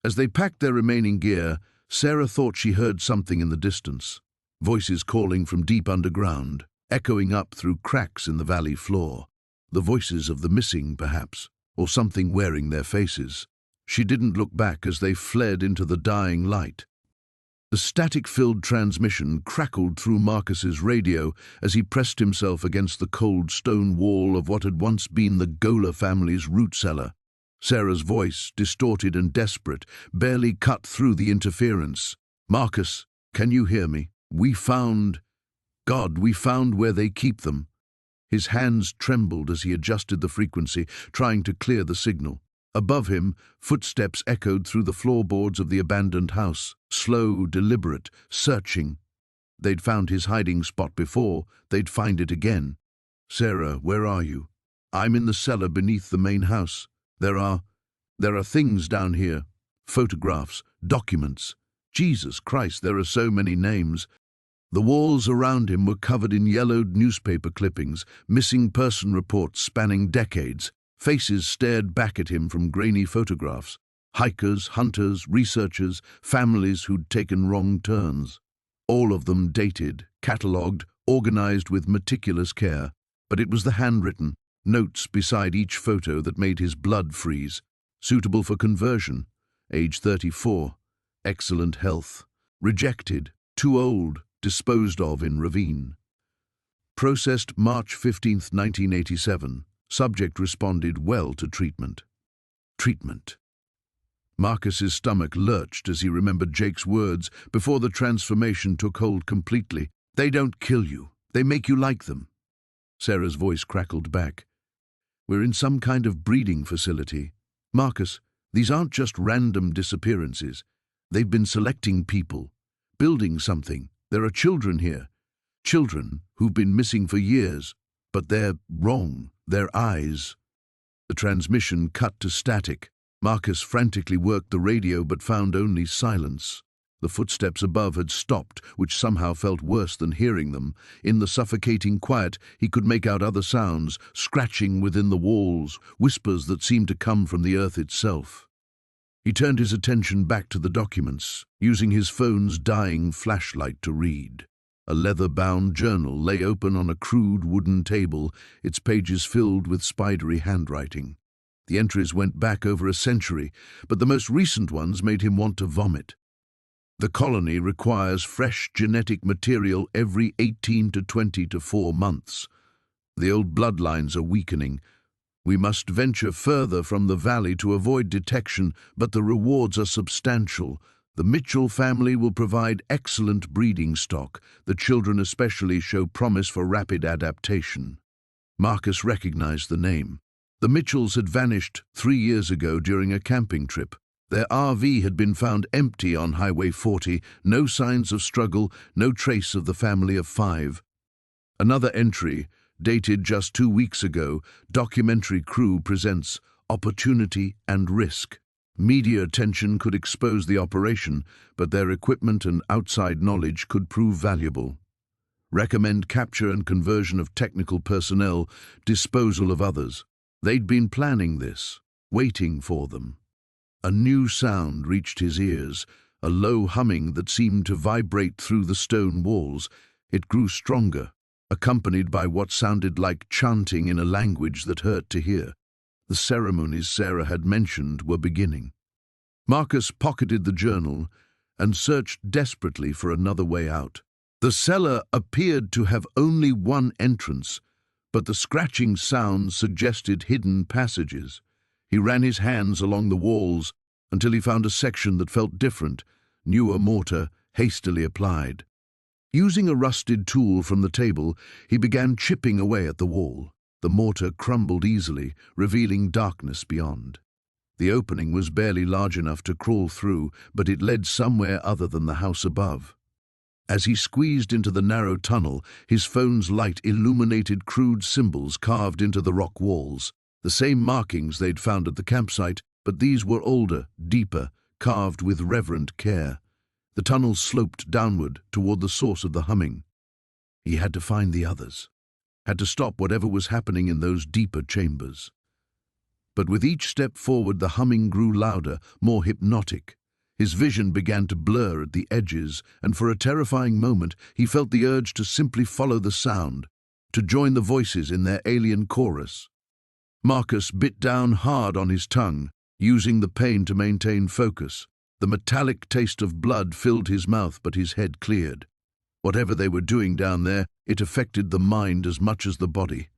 As they packed their remaining gear, Sarah thought she heard something in the distance. Voices calling from deep underground, echoing up through cracks in the valley floor. The voices of the missing, perhaps, or something wearing their faces. She didn't look back as they fled into the dying light. The static-filled transmission crackled through Marcus's radio as he pressed himself against the cold stone wall of what had once been the Goler family's root cellar. Sarah's voice, distorted and desperate, barely cut through the interference. "Marcus, can you hear me? We found where they keep them." His hands trembled as he adjusted the frequency, trying to clear the signal. Above him, footsteps echoed through the floorboards of the abandoned house, slow, deliberate, searching. They'd found his hiding spot before, they'd find it again. "Sarah, where are you?" "I'm in the cellar beneath the main house. There are things down here. Photographs, documents. Jesus Christ, there are so many names." The walls around him were covered in yellowed newspaper clippings, missing person reports spanning decades. Faces stared back at him from grainy photographs. Hikers, hunters, researchers, families who'd taken wrong turns. All of them dated, catalogued, organized with meticulous care. But it was the handwritten notes beside each photo that made his blood freeze. Suitable for conversion. Age 34. Excellent health. Rejected. Too old. Disposed of in ravine. Processed March 15, 1987. Subject responded well to treatment. Treatment. Marcus's stomach lurched as he remembered Jake's words before the transformation took hold completely. "They don't kill you. They make you like them." Sarah's voice crackled back. "We're in some kind of breeding facility. Marcus, these aren't just random disappearances. They've been selecting people, building something. There are children here. Children who've been missing for years. But they're wrong. Their eyes." The transmission cut to static. Marcus frantically worked the radio but found only silence. The footsteps above had stopped, which somehow felt worse than hearing them. In the suffocating quiet, he could make out other sounds, scratching within the walls, whispers that seemed to come from the earth itself. He turned his attention back to the documents, using his phone's dying flashlight to read. A leather-bound journal lay open on a crude wooden table, its pages filled with spidery handwriting. The entries went back over a century, but the most recent ones made him want to vomit. "The colony requires fresh genetic material every 18 to 24 months. The old bloodlines are weakening. We must venture further from the valley to avoid detection, but the rewards are substantial. The Mitchell family will provide excellent breeding stock. The children especially show promise for rapid adaptation." Marcus recognized the name. The Mitchells had vanished 3 years ago during a camping trip. Their RV had been found empty on Highway 40, no signs of struggle, no trace of the family of 5. Another entry, dated just 2 weeks ago, documentary crew presents Opportunity and Risk. Media attention could expose the operation, but their equipment and outside knowledge could prove valuable. Recommend capture and conversion of technical personnel, disposal of others. They'd been planning this, waiting for them. A new sound reached his ears, a low humming that seemed to vibrate through the stone walls. It grew stronger, accompanied by what sounded like chanting in a language that hurt to hear. The ceremonies Sarah had mentioned were beginning. Marcus pocketed the journal and searched desperately for another way out. The cellar appeared to have only one entrance, but the scratching sounds suggested hidden passages. He ran his hands along the walls until he found a section that felt different, newer mortar hastily applied. Using a rusted tool from the table, he began chipping away at the wall. The mortar crumbled easily, revealing darkness beyond. The opening was barely large enough to crawl through, but it led somewhere other than the house above. As he squeezed into the narrow tunnel, his phone's light illuminated crude symbols carved into the rock walls. The same markings they'd found at the campsite, but these were older, deeper, carved with reverent care. The tunnel sloped downward toward the source of the humming. He had to find the others. Had to stop whatever was happening in those deeper chambers. But with each step forward, the humming grew louder, more hypnotic. His vision began to blur at the edges, and for a terrifying moment, he felt the urge to simply follow the sound, to join the voices in their alien chorus. Marcus bit down hard on his tongue, using the pain to maintain focus. The metallic taste of blood filled his mouth, but his head cleared. Whatever they were doing down there, it affected the mind as much as the body.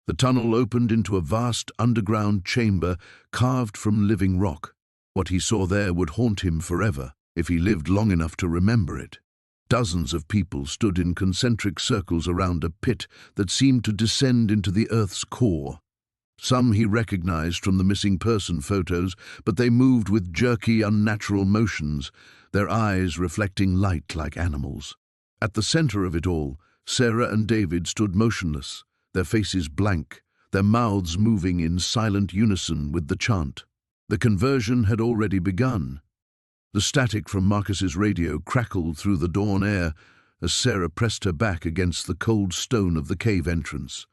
The tunnel opened into a vast underground chamber carved from living rock. What he saw there would haunt him forever, if he lived long enough to remember it. Dozens of people stood in concentric circles around a pit that seemed to descend into the Earth's core. Some he recognized from the missing person photos, but they moved with jerky, unnatural motions, their eyes reflecting light like animals. At the center of it all, Sarah and David stood motionless, their faces blank, their mouths moving in silent unison with the chant. The conversion had already begun. The static from Marcus's radio crackled through the dawn air as Sarah pressed her back against the cold stone of the cave entrance.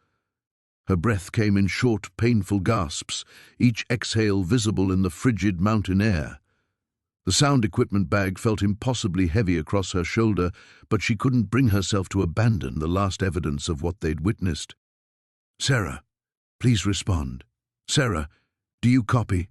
Her breath came in short, painful gasps, each exhale visible in the frigid mountain air. The sound equipment bag felt impossibly heavy across her shoulder, but she couldn't bring herself to abandon the last evidence of what they'd witnessed. "Sarah, please respond. Sarah, do you copy?"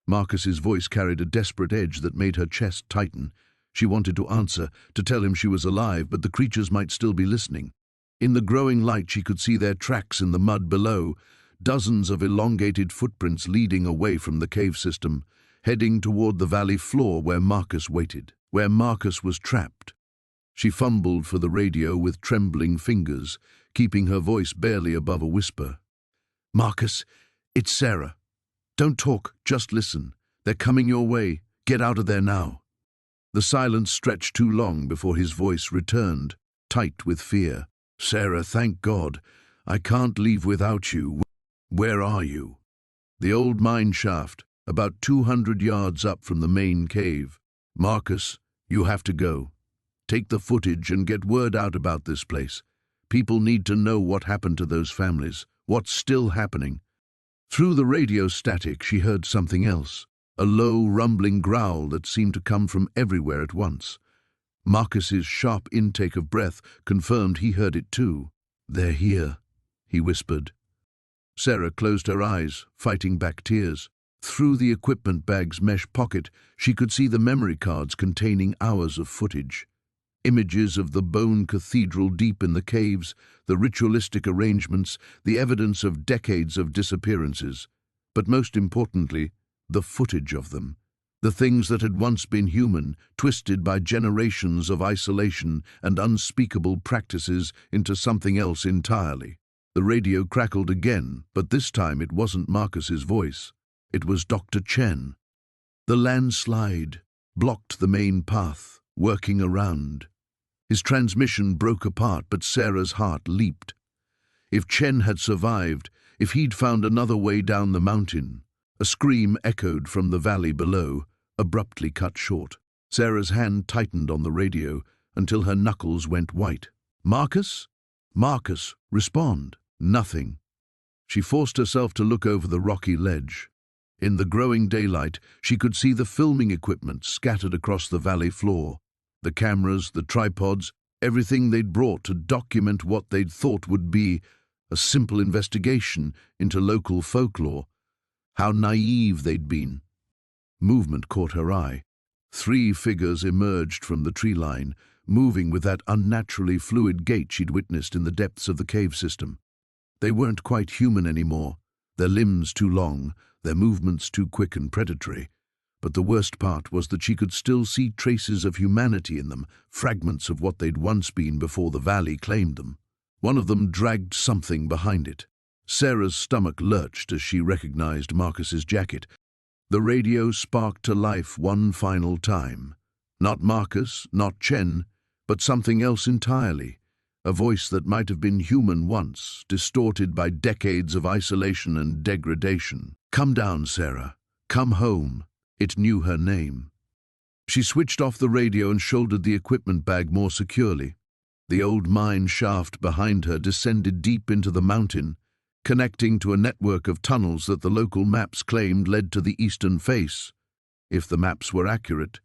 Marcus's voice carried a desperate edge that made her chest tighten. She wanted to answer, to tell him she was alive, but the creatures might still be listening. In the growing light she could see their tracks in the mud below, dozens of elongated footprints leading away from the cave system, heading toward the valley floor where Marcus waited, where Marcus was trapped. She fumbled for the radio with trembling fingers, keeping her voice barely above a whisper. "Marcus, it's Sarah. Don't talk, just listen. They're coming your way. Get out of there now." The silence stretched too long before his voice returned, tight with fear. "Sarah, thank God. I can't leave without you. Where are you?" The old mine shaft, about 200 yards up from the main cave. "Marcus, you have to go. Take the footage and get word out about this place. People need to know what happened to those families, what's still happening." Through the radio static, she heard something else, a low, rumbling growl that seemed to come from everywhere at once. Marcus's sharp intake of breath confirmed he heard it too. "They're here," he whispered. Sarah closed her eyes, fighting back tears. Through the equipment bag's mesh pocket, she could see the memory cards containing hours of footage. Images of the bone cathedral deep in the caves, the ritualistic arrangements, the evidence of decades of disappearances. But most importantly, the footage of them. The things that had once been human, twisted by generations of isolation and unspeakable practices into something else entirely. The radio crackled again, but this time it wasn't Marcus's voice. It was Dr. Chen. The landslide blocked the main path, working around. His transmission broke apart, but Sarah's heart leaped. If Chen had survived, if he'd found another way down the mountain. A scream echoed from the valley below, abruptly cut short. Sarah's hand tightened on the radio until her knuckles went white. "Marcus? Marcus, respond." Nothing. She forced herself to look over the rocky ledge. In the growing daylight, she could see the filming equipment scattered across the valley floor. The cameras, the tripods, everything they'd brought to document what they'd thought would be a simple investigation into local folklore. How naive they'd been. Movement caught her eye. 3 figures emerged from the tree line, moving with that unnaturally fluid gait she'd witnessed in the depths of the cave system. They weren't quite human anymore, their limbs too long, their movements too quick and predatory. But the worst part was that she could still see traces of humanity in them, fragments of what they'd once been before the valley claimed them. One of them dragged something behind it. Sarah's stomach lurched as she recognized Marcus's jacket. The radio sparked to life one final time. Not Marcus, not Chen, but something else entirely. A voice that might have been human once, distorted by decades of isolation and degradation. "Come down, Sarah. Come home." It knew her name. She switched off the radio and shouldered the equipment bag more securely. The old mine shaft behind her descended deep into the mountain, connecting to a network of tunnels that the local maps claimed led to the eastern face. If the maps were accurate,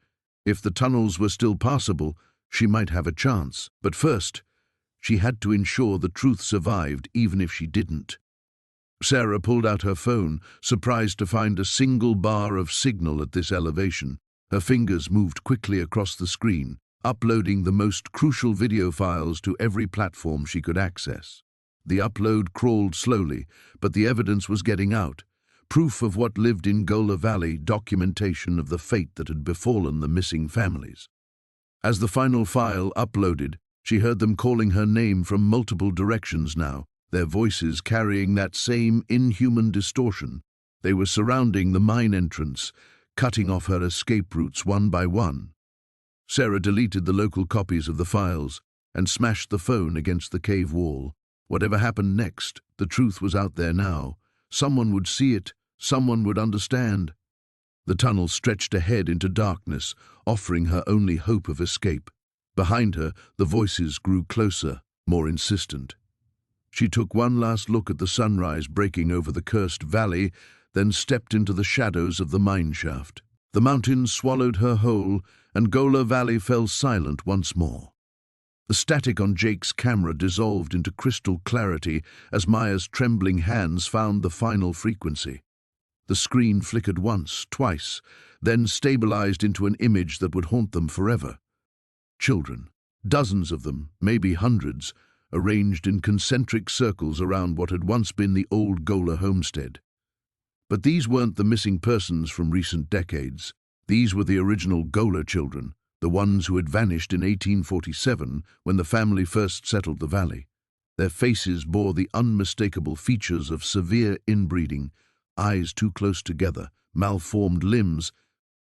if the tunnels were still passable, she might have a chance. But first, she had to ensure the truth survived, even if she didn't. Sarah pulled out her phone, surprised to find a single bar of signal at this elevation. Her fingers moved quickly across the screen, uploading the most crucial video files to every platform she could access. The upload crawled slowly, but the evidence was getting out. Proof of what lived in Goler Valley, documentation of the fate that had befallen the missing families. As the final file uploaded, she heard them calling her name from multiple directions now, their voices carrying that same inhuman distortion. They were surrounding the mine entrance, cutting off her escape routes one by one. Sarah deleted the local copies of the files and smashed the phone against the cave wall. Whatever happened next, the truth was out there now. Someone would see it, someone would understand. The tunnel stretched ahead into darkness, offering her only hope of escape. Behind her, the voices grew closer, more insistent. She took one last look at the sunrise breaking over the cursed valley, then stepped into the shadows of the mine shaft. The mountains swallowed her whole, and Goler Valley fell silent once more. The static on Jake's camera dissolved into crystal clarity as Maya's trembling hands found the final frequency. The screen flickered once, twice, then stabilized into an image that would haunt them forever. Children, dozens of them, maybe hundreds, arranged in concentric circles around what had once been the old Goler homestead. But these weren't the missing persons from recent decades. These were the original Goler children, the ones who had vanished in 1847 when the family first settled the valley. Their faces bore the unmistakable features of severe inbreeding, eyes too close together, malformed limbs,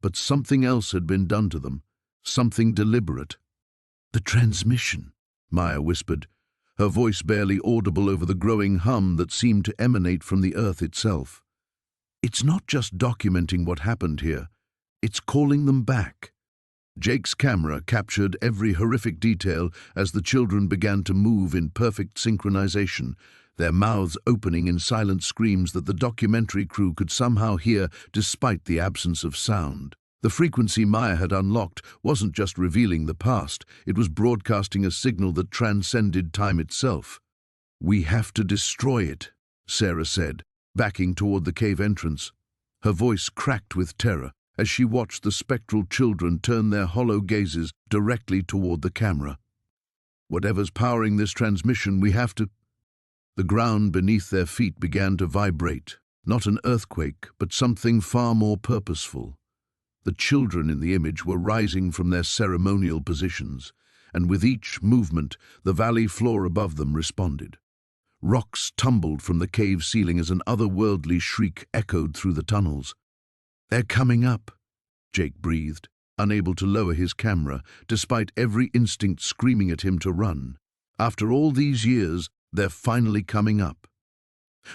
but something else had been done to them, something deliberate. "The transmission," Maya whispered, her voice barely audible over the growing hum that seemed to emanate from the earth itself. "It's not just documenting what happened here, it's calling them back." Jake's camera captured every horrific detail as the children began to move in perfect synchronization, their mouths opening in silent screams that the documentary crew could somehow hear despite the absence of sound. The frequency Maya had unlocked wasn't just revealing the past, it was broadcasting a signal that transcended time itself. "We have to destroy it," Sarah said, backing toward the cave entrance. Her voice cracked with terror as she watched the spectral children turn their hollow gazes directly toward the camera. "Whatever's powering this transmission, we have to—" The ground beneath their feet began to vibrate, not an earthquake, but something far more purposeful. The children in the image were rising from their ceremonial positions, and with each movement, the valley floor above them responded. Rocks tumbled from the cave ceiling as an otherworldly shriek echoed through the tunnels. "They're coming up," Jake breathed, unable to lower his camera, despite every instinct screaming at him to run. After all these years, they're finally coming up.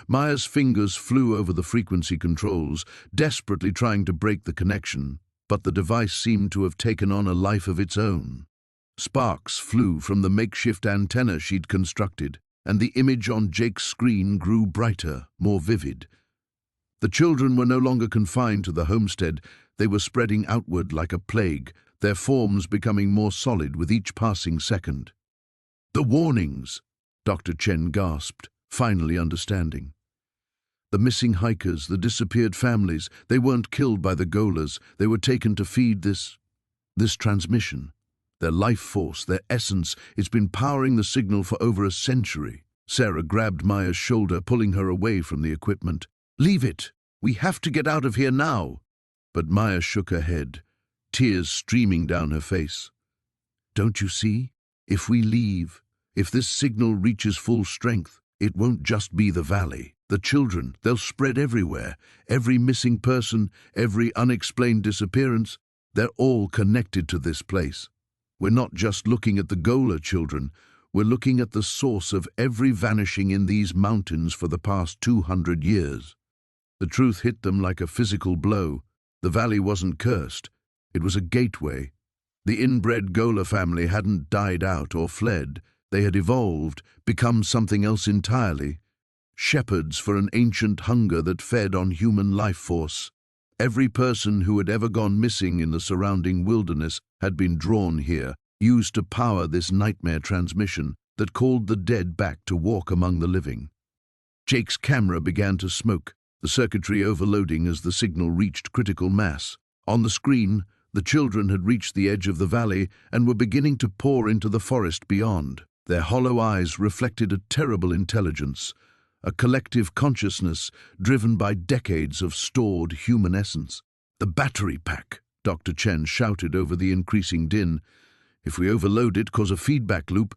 Maya's fingers flew over the frequency controls, desperately trying to break the connection, but the device seemed to have taken on a life of its own. Sparks flew from the makeshift antenna she'd constructed, and the image on Jake's screen grew brighter, more vivid. The children were no longer confined to the homestead, they were spreading outward like a plague, their forms becoming more solid with each passing second. "The warnings!" Dr. Chen gasped, finally understanding. The missing hikers, the disappeared families, they weren't killed by the Golers, they were taken to feed this transmission. Their life force, their essence, it's been powering the signal for over a century. Sarah grabbed Maya's shoulder, pulling her away from the equipment. "Leave it! We have to get out of here now!" But Maya shook her head, tears streaming down her face. "Don't you see? If we leave, if this signal reaches full strength, it won't just be the valley. The children, they'll spread everywhere. Every missing person, every unexplained disappearance, they're all connected to this place. We're not just looking at the Goler children, we're looking at the source of every vanishing in these mountains for the past 200 years. The truth hit them like a physical blow. The valley wasn't cursed. It was a gateway. The inbred Goler family hadn't died out or fled. They had evolved, become something else entirely. Shepherds for an ancient hunger that fed on human life force. Every person who had ever gone missing in the surrounding wilderness had been drawn here, used to power this nightmare transmission that called the dead back to walk among the living. Jake's camera began to smoke, the circuitry overloading as the signal reached critical mass. On the screen, the children had reached the edge of the valley and were beginning to pour into the forest beyond. Their hollow eyes reflected a terrible intelligence, a collective consciousness driven by decades of stored human essence. "The battery pack," Dr. Chen shouted over the increasing din. "If we overload it, cause a feedback loop."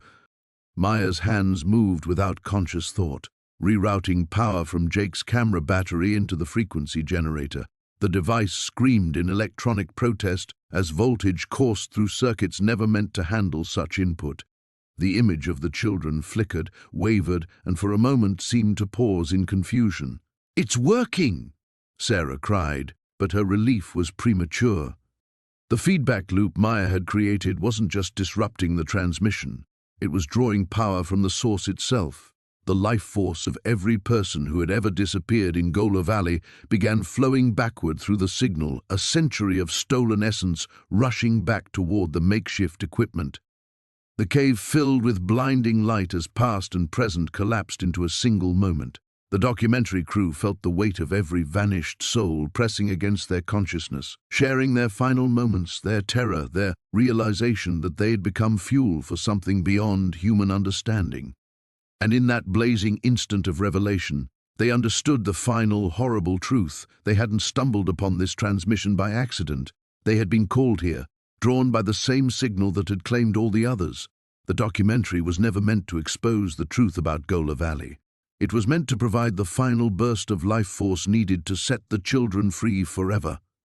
Maya's hands moved without conscious thought, rerouting power from Jake's camera battery into the frequency generator. The device screamed in electronic protest as voltage coursed through circuits never meant to handle such input. The image of the children flickered, wavered, and for a moment seemed to pause in confusion. "It's working!" Sarah cried, but her relief was premature. The feedback loop Maya had created wasn't just disrupting the transmission. It was drawing power from the source itself. The life force of every person who had ever disappeared in Goler Valley began flowing backward through the signal, a century of stolen essence rushing back toward the makeshift equipment. The cave filled with blinding light as past and present collapsed into a single moment. The documentary crew felt the weight of every vanished soul pressing against their consciousness, sharing their final moments, their terror, their realization that they had become fuel for something beyond human understanding. And in that blazing instant of revelation, they understood the final, horrible truth. They hadn't stumbled upon this transmission by accident. They had been called here, drawn by the same signal that had claimed all the others. The documentary was never meant to expose the truth about Goler Valley. It was meant to provide the final burst of life force needed to set the children free forever.